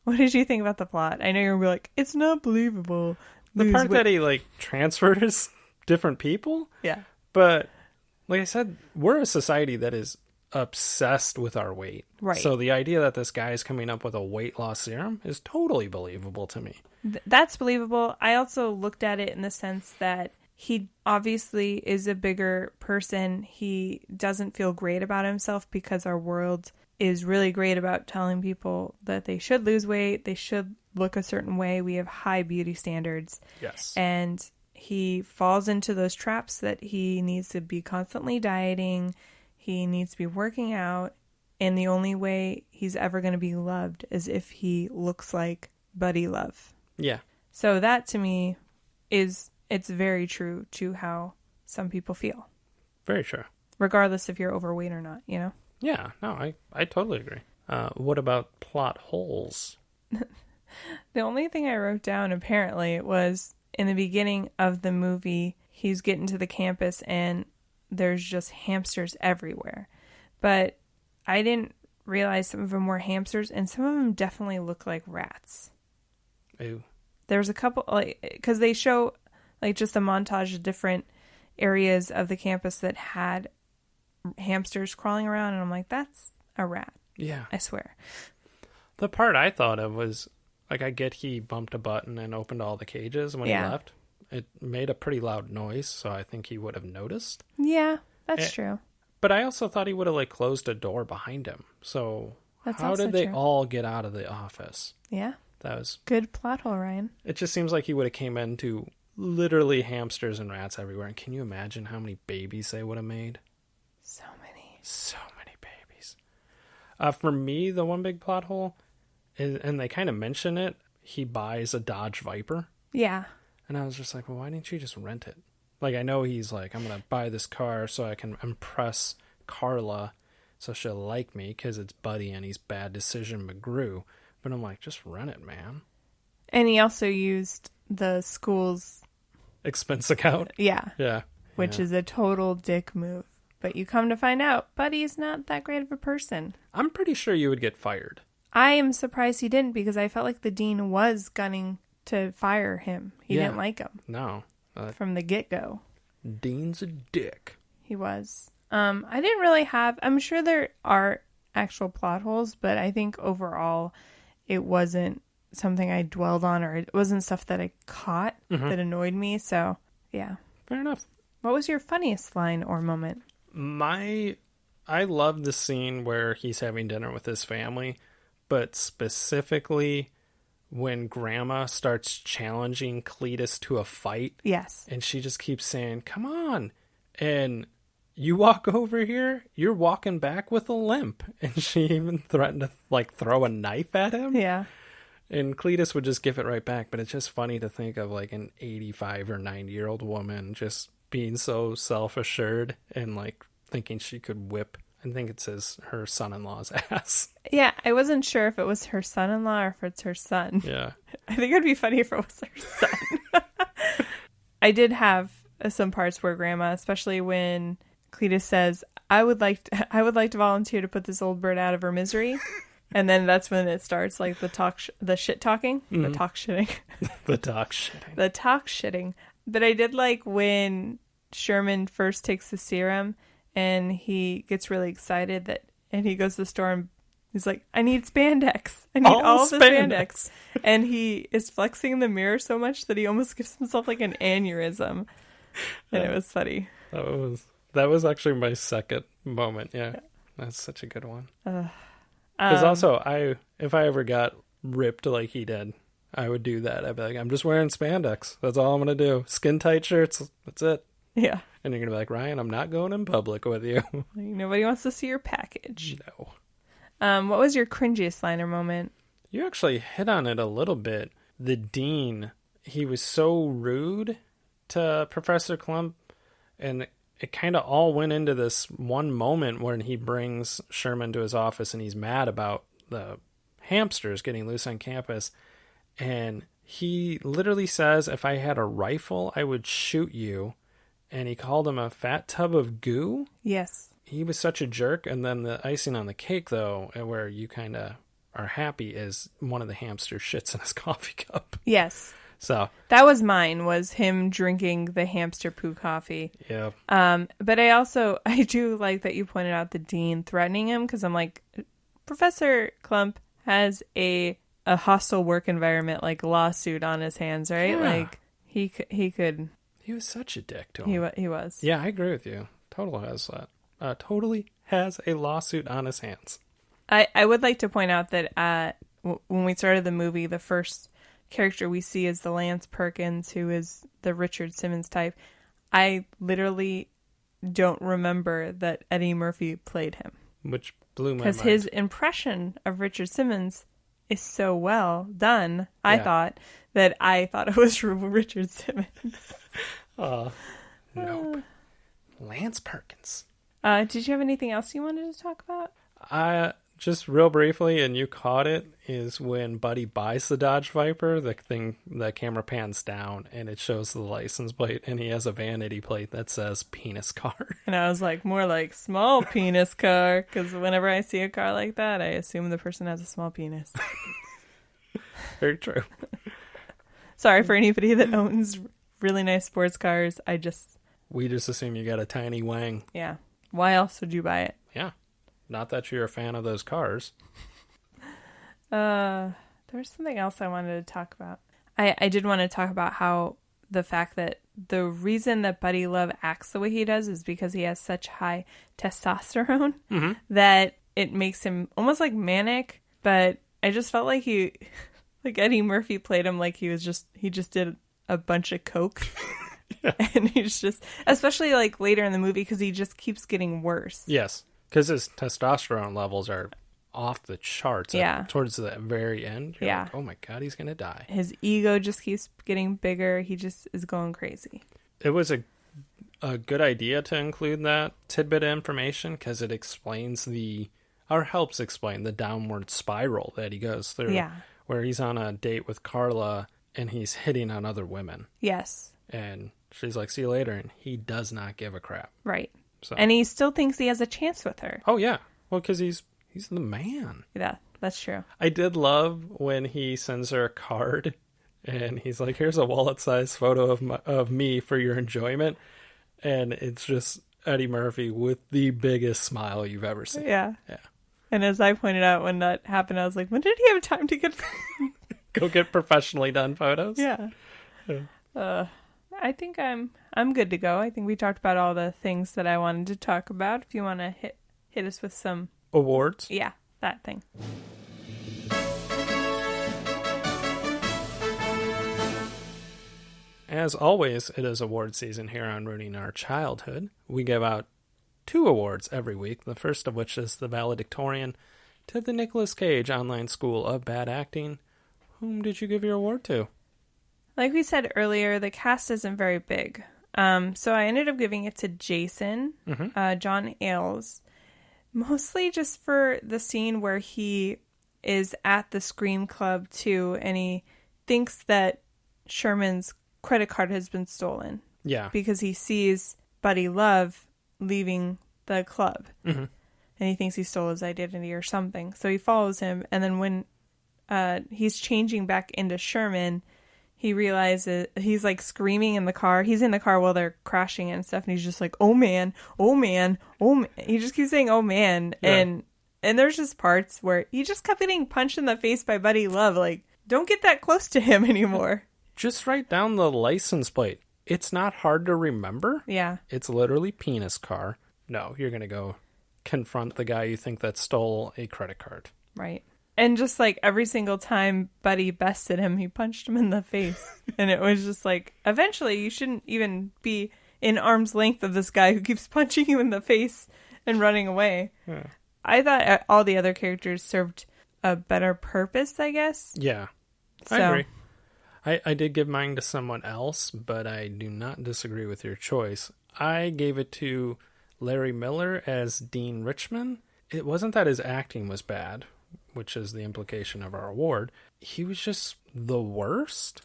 Speaker 1: What did you think about the plot? I know you're gonna be like, it's not believable.
Speaker 2: The part that he like transfers different people?
Speaker 1: Yeah.
Speaker 2: But like I said, we're a society that is obsessed with our weight.
Speaker 1: Right.
Speaker 2: So the idea that this guy is coming up with a weight loss serum is totally believable to me.
Speaker 1: That's believable. I also looked at it in the sense that he obviously is a bigger person. He doesn't feel great about himself because our world is really great about telling people that they should lose weight, they should look a certain way. We have high beauty standards.
Speaker 2: Yes.
Speaker 1: And he falls into those traps that he needs to be constantly dieting. He needs to be working out. And the only way he's ever going to be loved is if he looks like Buddy Love.
Speaker 2: Yeah.
Speaker 1: So that to me is... It's very true to how some people feel.
Speaker 2: Very true.
Speaker 1: Regardless if you're overweight or not, you know?
Speaker 2: Yeah, no, I totally agree. What about plot holes?
Speaker 1: The only thing I wrote down, apparently, was in the beginning of the movie, he's getting to the campus and there's just hamsters everywhere. But I didn't realize some of them were hamsters, and some of them definitely look like rats.
Speaker 2: Ew.
Speaker 1: There was a couple, like, because they show... like just a montage of different areas of the campus that had hamsters crawling around. And I'm like, that's a rat.
Speaker 2: Yeah.
Speaker 1: I swear.
Speaker 2: The part I thought of was, like, I get he bumped a button and opened all the cages when he left. It made a pretty loud noise, so I think he would have noticed.
Speaker 1: Yeah, that's true.
Speaker 2: But I also thought he would have, like, closed a door behind him. So how did they all get out of the office?
Speaker 1: Yeah.
Speaker 2: That was...
Speaker 1: good plot hole, Ryan.
Speaker 2: It just seems like he would have came into... literally hamsters and rats everywhere. And can you imagine how many babies they would have made?
Speaker 1: So many.
Speaker 2: So many babies. For me, the one big plot hole, is, and they kind of mention it, he buys a Dodge Viper.
Speaker 1: Yeah.
Speaker 2: And I was just like, well, why didn't you just rent it? Like, I know he's like, I'm going to buy this car so I can impress Carla so she'll like me because it's Buddy and he's Bad Decision McGrew. But I'm like, just rent it, man. And
Speaker 1: he also used the school's
Speaker 2: expense account.
Speaker 1: Yeah.
Speaker 2: Yeah.
Speaker 1: which is a total dick move. But you come to find out, Buddy's not that great of a person.
Speaker 2: I'm pretty sure you would get fired.
Speaker 1: I am surprised he didn't because I felt like the dean was gunning to fire him. He didn't like him.
Speaker 2: No.
Speaker 1: From the get-go.
Speaker 2: Dean's a dick.
Speaker 1: He was. I didn't really have... I'm sure there are actual plot holes, but I think overall it wasn't something I dwelled on, or it wasn't stuff that I caught that annoyed me. So, yeah.
Speaker 2: Fair enough.
Speaker 1: What was your funniest line or moment?
Speaker 2: I love the scene where he's having dinner with his family, but specifically when Grandma starts challenging Cletus to a fight.
Speaker 1: Yes.
Speaker 2: And she just keeps saying, come on. And you walk over here, you're walking back with a limp. And she even threatened to throw a knife at him.
Speaker 1: Yeah.
Speaker 2: And Cletus would just give it right back. But it's just funny to think of an 85 or 90-year-old woman just being so self-assured and thinking she could whip, I think it says, her son-in-law's ass.
Speaker 1: Yeah, I wasn't sure if it was her son-in-law or if it's her son.
Speaker 2: Yeah.
Speaker 1: I think it would be funny if it was her son. I did have some parts where Grandma, especially when Cletus says, I would like to volunteer to put this old bird out of her misery. And then that's when it starts, the shit talking. Mm-hmm. The talk shitting.
Speaker 2: The talk shitting.
Speaker 1: The talk shitting. But I did like when Sherman first takes the serum and he gets really excited and he goes to the store and he's like, I need spandex. I need all the spandex. And he is flexing in the mirror so much that he almost gives himself an aneurysm. And it was funny.
Speaker 2: That was actually my second moment. Yeah. That's such a good one. Because also, if I ever got ripped like he did, I would do that. I'd be like, I'm just wearing spandex. That's all I'm going to do. Skin tight shirts. That's it.
Speaker 1: Yeah.
Speaker 2: And you're going to be like, Ryan, I'm not going in public with you.
Speaker 1: Nobody wants to see your package.
Speaker 2: No.
Speaker 1: What was your cringiest line or moment?
Speaker 2: You actually hit on it a little bit. The dean, he was so rude to Professor Clump, and it kind of all went into this one moment when he brings Sherman to his office and he's mad about the hamsters getting loose on campus. And he literally says, if I had a rifle, I would shoot you. And he called him a fat tub of goo.
Speaker 1: Yes.
Speaker 2: He was such a jerk. And then the icing on the cake, though, where you kind of are happy, is one of the hamsters shits in his coffee cup.
Speaker 1: Yes.
Speaker 2: So
Speaker 1: that was mine, was him drinking the hamster poo coffee.
Speaker 2: Yeah.
Speaker 1: But I do like that you pointed out the dean threatening him, because I'm like, Professor Clump has a hostile work environment, lawsuit on his hands, right?
Speaker 2: Yeah.
Speaker 1: He could.
Speaker 2: He was such a dick to him.
Speaker 1: He was.
Speaker 2: Yeah, I agree with you. Totally has a lawsuit on his hands.
Speaker 1: I would like to point out that when we started the movie, the first character we see is the Lance Perkins, who is the Richard Simmons type. I literally don't remember that Eddie Murphy played him.
Speaker 2: Which blew my mind.
Speaker 1: Because his impression of Richard Simmons is so well done, I thought it was Richard Simmons.
Speaker 2: Nope. Lance Perkins.
Speaker 1: Did you have anything else you wanted to talk about?
Speaker 2: Just real briefly, and you caught it, is when Buddy buys the Dodge Viper, the camera pans down and it shows the license plate, and he has a vanity plate that says penis car.
Speaker 1: And I was like, more like small penis car, because whenever I see a car like that, I assume the person has a small penis.
Speaker 2: Very true.
Speaker 1: Sorry for anybody that owns really nice sports cars.
Speaker 2: We just assume you got a tiny wang.
Speaker 1: Yeah. Why else would you buy it?
Speaker 2: Yeah. Not that you're a fan of those cars.
Speaker 1: There was something else I wanted to talk about. I did want to talk about how the fact that the reason that Buddy Love acts the way he does is because he has such high testosterone that it makes him almost manic. But I just felt like Eddie Murphy played him like he just did a bunch of coke. Yeah. And he's just, especially later in the movie, because he just keeps getting worse.
Speaker 2: Yes. Because his testosterone levels are off the charts. Towards the very end. You're like, oh my God, he's going to die. His
Speaker 1: ego just keeps getting bigger. He just is going crazy.
Speaker 2: It was a good idea to include that tidbit of information, because it explains helps explain the downward spiral that he goes through.
Speaker 1: Yeah.
Speaker 2: Where he's on a date with Carla and he's hitting on other women.
Speaker 1: Yes.
Speaker 2: And she's like, see you later. And he does not give a crap.
Speaker 1: Right.
Speaker 2: So.
Speaker 1: And he still thinks he has a chance with her.
Speaker 2: Oh, yeah. Well, because he's the man.
Speaker 1: Yeah, that's true.
Speaker 2: I did love when he sends her a card and he's like, here's a wallet-sized photo of me for your enjoyment. And it's just Eddie Murphy with the biggest smile you've ever seen.
Speaker 1: Yeah.
Speaker 2: Yeah.
Speaker 1: And as I pointed out when that happened, I was like, when did he have time to get...
Speaker 2: Go get professionally done photos?
Speaker 1: Yeah. I think I'm good to go. I think we talked about all the things that I wanted to talk about. If you want to hit us with some...
Speaker 2: Awards?
Speaker 1: Yeah, that thing.
Speaker 2: As always, it is award season here on Ruining Our Childhood. We give out 2 awards every week, the first of which is the valedictorian to the Nicolas Cage Online School of Bad Acting. Whom did you give your award to?
Speaker 1: Like we said earlier, the cast isn't very big. So I ended up giving it to Jason, John Ailes, mostly just for the scene where he is at the Scream Club too, and he thinks that Sherman's credit card has been stolen.
Speaker 2: Yeah.
Speaker 1: Because he sees Buddy Love leaving the club. Mm-hmm. And he thinks he stole his identity or something. So he follows him, and then when he's changing back into Sherman, he realizes he's like screaming in the car. He's in the car while they're crashing and stuff, and he's just like, oh man, oh man, oh man. He just keeps saying, oh man. Yeah. And there's just parts where he just kept getting punched in the face by Buddy Love. Like, don't get that close to him anymore.
Speaker 2: Just write down the license plate. It's not hard to remember.
Speaker 1: Yeah.
Speaker 2: It's literally penis car. No, you're going to go confront the guy you think that stole a credit card.
Speaker 1: Right. And just like every single time Buddy bested him, he punched him in the face. And it was just like, eventually you shouldn't even be in arm's length of this guy who keeps punching you in the face and running away. Yeah. I thought all the other characters served a better purpose, I guess.
Speaker 2: Yeah, I agree. I did give mine to someone else, but I do not disagree with your choice. I gave it to Larry Miller as Dean Richmond. It wasn't that his acting was bad, which is the implication of our award. He was just the worst.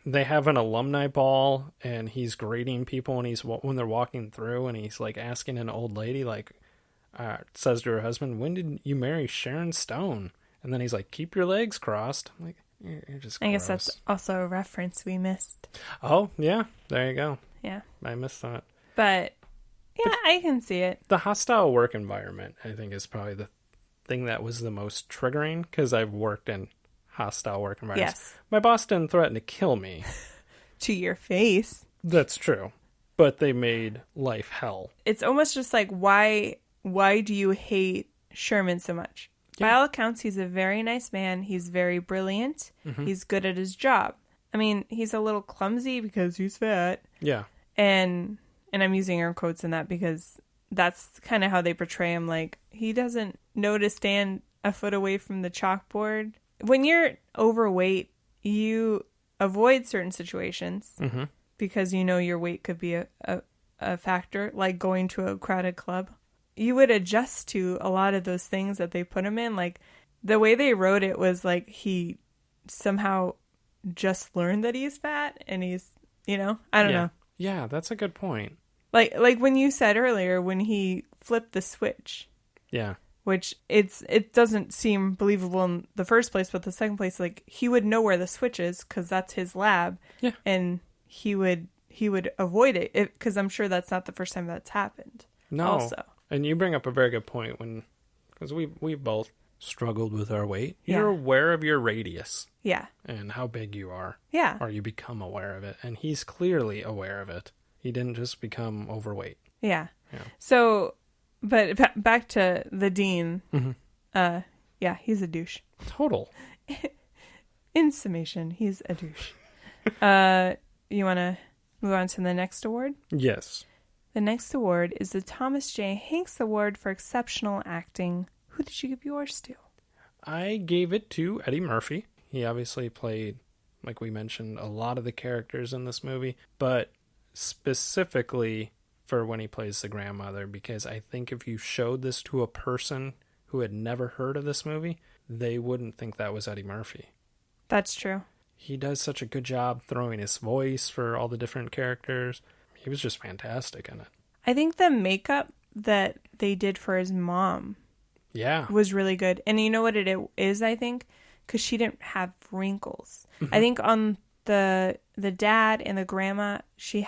Speaker 2: They have an alumni ball, and he's grading people when they're walking through, and he's like asking an old lady, like, says to her husband, when did you marry Sharon Stone? And then he's like, keep your legs crossed. I'm like, you're just gross.
Speaker 1: I guess that's also a reference we missed.
Speaker 2: Oh, yeah. There you go.
Speaker 1: Yeah.
Speaker 2: I missed that.
Speaker 1: But, yeah, I can see it.
Speaker 2: The hostile work environment, I think, is probably the thing that was the most triggering, because I've worked in hostile work environments. Yes. My boss didn't threaten to kill me.
Speaker 1: To your face.
Speaker 2: That's true. But they made life hell.
Speaker 1: It's almost just like, why do you hate Sherman so much? Yeah. By all accounts, he's a very nice man. He's very brilliant. Mm-hmm. He's good at his job. I mean, he's a little clumsy because he's fat.
Speaker 2: Yeah.
Speaker 1: And I'm using air quotes in that because that's kind of how they portray him. Like, he doesn't know to stand a foot away from the chalkboard. When you're overweight, you avoid certain situations because you know your weight could be a factor, like going to a crowded club. You would adjust to a lot of those things that they put him in. Like, the way they wrote it was like he somehow just learned that he's fat and he's, I don't know.
Speaker 2: Yeah, that's a good point.
Speaker 1: Like when you said earlier, when he flipped the switch.
Speaker 2: Yeah. Which
Speaker 1: it doesn't seem believable in the first place, but the second place, like, he would know where the switch is because that's his lab. Yeah. And he would avoid it because I'm sure that's not the first time that's happened.
Speaker 2: No.
Speaker 1: Also.
Speaker 2: And you bring up a very good point because we both struggled with our weight.
Speaker 1: Yeah.
Speaker 2: You're aware of your radius.
Speaker 1: Yeah.
Speaker 2: And how big you are.
Speaker 1: Yeah.
Speaker 2: Or you become aware of it. And he's clearly aware of it. He didn't just become overweight.
Speaker 1: Yeah. So, but back to the dean. Mm-hmm. Yeah, he's a douche.
Speaker 2: Total.
Speaker 1: In summation, he's a douche. You want to move on to the next award?
Speaker 2: Yes.
Speaker 1: The next award is the Thomas J. Hanks Award for Exceptional Acting. Who did you give yours to?
Speaker 2: I gave it to Eddie Murphy. He obviously played, like we mentioned, a lot of the characters in this movie, but specifically for when he plays the grandmother, because I think if you showed this to a person who had never heard of this movie, they wouldn't think that was Eddie Murphy.
Speaker 1: That's true.
Speaker 2: He does such a good job throwing his voice for all the different characters. He was just fantastic in it.
Speaker 1: I think the makeup that they did for his mom was really good. And you know what it is, I think? Because she didn't have wrinkles. I think on the dad and the grandma, they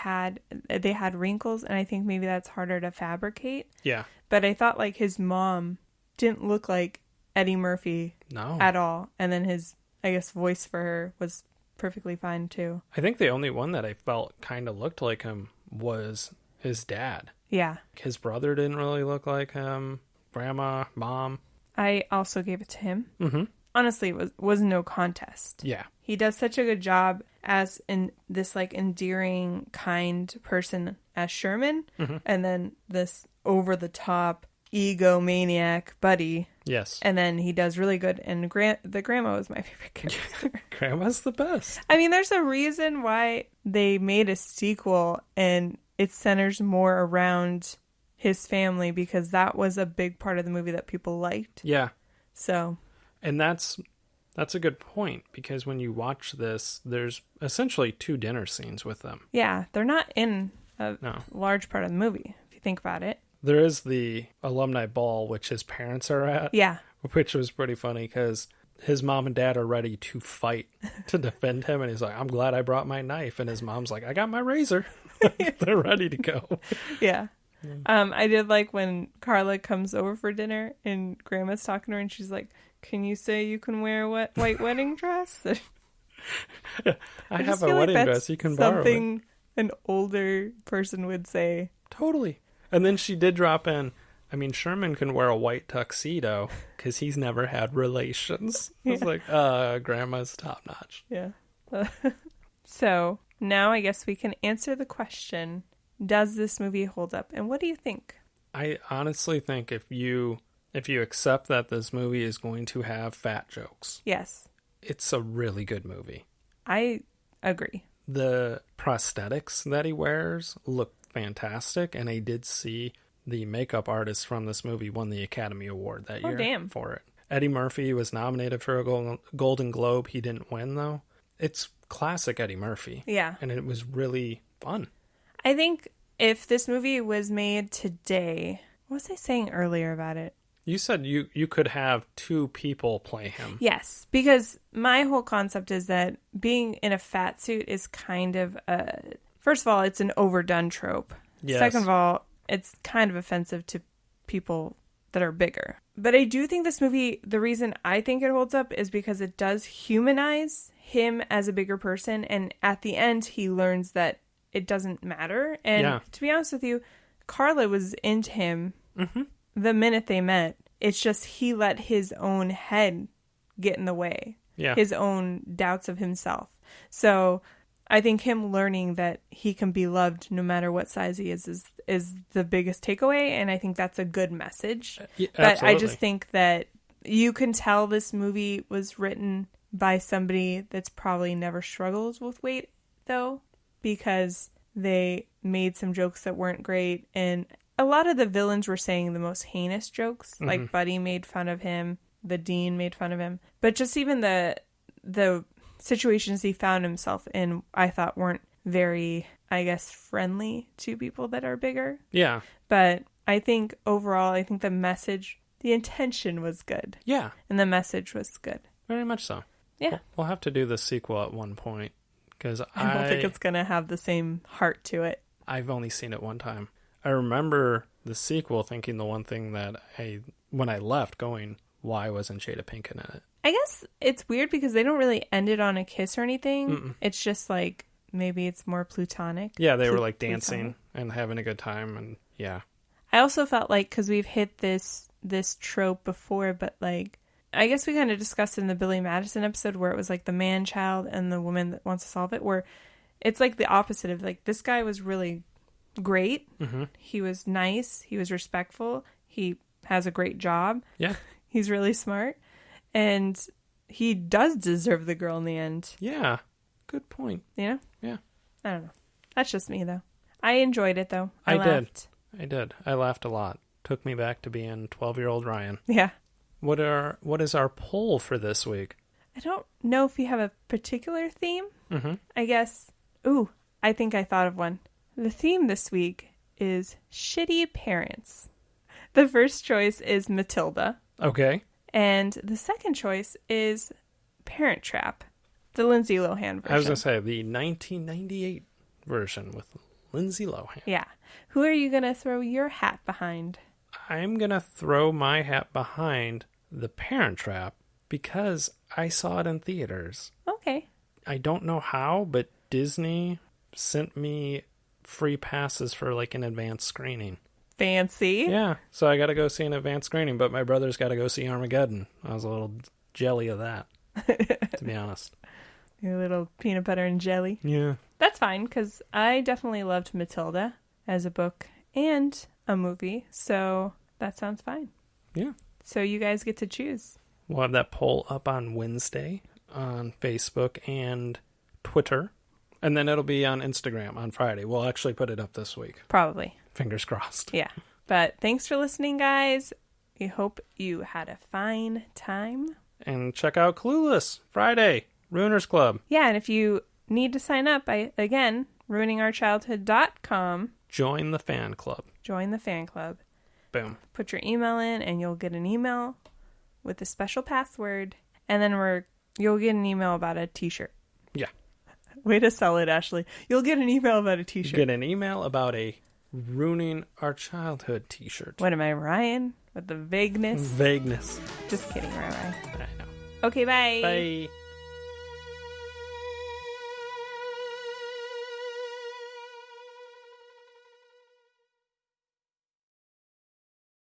Speaker 1: had wrinkles, and I think maybe that's harder to fabricate.
Speaker 2: Yeah.
Speaker 1: But I thought like his mom didn't look like Eddie Murphy at all. And then his, I guess, voice for her was perfectly fine too.
Speaker 2: I think the only one that I felt kind of looked like him was his dad.
Speaker 1: Yeah.
Speaker 2: His brother didn't really look like him. Grandma, mom.
Speaker 1: I also gave it to him.
Speaker 2: Mm-hmm.
Speaker 1: Honestly, it was no contest.
Speaker 2: Yeah.
Speaker 1: He does such a good job as in this like endearing, kind person as Sherman, and then this over the top egomaniac Buddy.
Speaker 2: Yes.
Speaker 1: And then he does really good. And the grandma was my favorite character.
Speaker 2: Grandma's the best.
Speaker 1: I mean, there's a reason why they made a sequel, and it centers more around his family because that was a big part of the movie that people liked.
Speaker 2: Yeah.
Speaker 1: So.
Speaker 2: And that's a good point, because when you watch this, there's essentially 2 dinner scenes with them.
Speaker 1: Yeah, they're not in a large part of the movie, if you think about it.
Speaker 2: There is the alumni ball, which his parents are at.
Speaker 1: Yeah. Which
Speaker 2: was pretty funny, because his mom and dad are ready to fight to defend him, and he's like, I'm glad I brought my knife. And his mom's like, I got my razor. They're ready to go.
Speaker 1: Yeah. I did like when Carla comes over for dinner, and Grandma's talking to her, and she's like, can you say you can wear a white wedding dress?
Speaker 2: I have a wedding dress. You can borrow it.
Speaker 1: Something an older person would say.
Speaker 2: Totally. And then she did drop in, I mean, Sherman can wear a white tuxedo because he's never had relations. I was like, Grandma's top notch.
Speaker 1: Yeah. So now I guess we can answer the question, does this movie hold up? And what do you think?
Speaker 2: I honestly think if you accept that this movie is going to have fat jokes,
Speaker 1: yes,
Speaker 2: it's a really good movie.
Speaker 1: I agree. The
Speaker 2: prosthetics that he wears look fantastic, and I did see the makeup artist from this movie won the Academy Award that year for it. Eddie Murphy was nominated for a Golden Globe. He didn't win, though. It's classic Eddie Murphy.
Speaker 1: Yeah.
Speaker 2: And it was really fun.
Speaker 1: I think if this movie was made today, what was I saying earlier about it?
Speaker 2: You said you could have 2 people play him.
Speaker 1: Yes, because my whole concept is that being in a fat suit is kind of first of all, it's an overdone trope. Yes. Second of all, it's kind of offensive to people that are bigger. But I do think this movie, the reason I think it holds up is because it does humanize him as a bigger person, and at the end he learns that it doesn't matter. And to be honest with you, Carla was into him the minute they met. It's just he let his own head get in the way. Yeah. His own doubts of himself. So I think him learning that he can be loved no matter what size he is the biggest takeaway. And I think that's a good message. But I just think that you can tell this movie was written by somebody that's probably never struggled with weight, though, because they made some jokes that weren't great. And a lot of the villains were saying the most heinous jokes. Like Buddy made fun of him. The Dean made fun of him. But just even the situations he found himself in, I thought weren't very, I guess, friendly to people that are bigger. Yeah. But I think overall, I think the message, the intention was good. Yeah. And the message was good.
Speaker 2: Very much so. Yeah. We'll have to do the sequel at one point, because
Speaker 1: I don't think it's going to have the same heart to it.
Speaker 2: I've only seen it one time. I remember the sequel thinking the one thing that when I left going, why wasn't Jada Pinkett in it?
Speaker 1: I guess it's weird because they don't really end it on a kiss or anything. It's just like, maybe it's more platonic.
Speaker 2: Yeah, they were like dancing and having a good time, and yeah.
Speaker 1: I also felt like, because we've hit this trope before, but like, I guess we kind of discussed it in the Billy Madison episode where it was like the man child and the woman that wants to solve it, where it's like the opposite of like, this guy was really great. He was nice. He was respectful. He has a great job. Yeah. He's really smart. And he does deserve the girl in the end.
Speaker 2: Yeah. Good point.
Speaker 1: You know?
Speaker 2: Yeah.
Speaker 1: I don't know. That's just me, though. I enjoyed it, though.
Speaker 2: I laughed. I did. I laughed a lot. Took me back to being 12-year-old Ryan.
Speaker 1: Yeah.
Speaker 2: What is our poll for this week?
Speaker 1: I don't know if you have a particular theme.
Speaker 2: Mm-hmm.
Speaker 1: I guess. Ooh, I think I thought of one. The theme this week is shitty parents. The first choice is Matilda.
Speaker 2: Okay.
Speaker 1: And the second choice is Parent Trap, the Lindsay Lohan version.
Speaker 2: I was going to say the 1998 version with Lindsay Lohan.
Speaker 1: Yeah. Who are you going to throw your hat behind?
Speaker 2: I'm going to throw my hat behind the Parent Trap because I saw it in theaters.
Speaker 1: Okay.
Speaker 2: I don't know how, but Disney sent me free passes for like an advanced screening.
Speaker 1: Fancy.
Speaker 2: Yeah, so I got to go see an advanced screening, but my brother's got to go see Armageddon. I was a little jelly of that, to be honest.
Speaker 1: Your little peanut butter and jelly.
Speaker 2: Yeah.
Speaker 1: That's fine, because I definitely loved Matilda as a book and a movie, so that sounds fine.
Speaker 2: Yeah.
Speaker 1: So you guys get to choose.
Speaker 2: We'll have that poll up on Wednesday on Facebook and Twitter, and then it'll be on Instagram on Friday. We'll actually put it up this week.
Speaker 1: Probably.
Speaker 2: Fingers crossed.
Speaker 1: Yeah. But thanks for listening, guys. We hope you had a fine time.
Speaker 2: And check out Clueless Friday, Ruiners Club.
Speaker 1: Yeah, and if you need to sign up, again, ruiningourchildhood.com.
Speaker 2: Join the fan club.
Speaker 1: Join the fan club.
Speaker 2: Boom.
Speaker 1: Put your email in, and you'll get an email with a special password. And then you'll get an email about a t-shirt.
Speaker 2: Yeah.
Speaker 1: Way to sell it, Ashley. You'll get an email about a t-shirt.
Speaker 2: Get an email about a Ruining Our Childhood t-shirt.
Speaker 1: What am I, Ryan? With the vagueness?
Speaker 2: Vagueness.
Speaker 1: Just kidding, Ryan.
Speaker 2: I know.
Speaker 1: Okay, bye.
Speaker 2: Bye.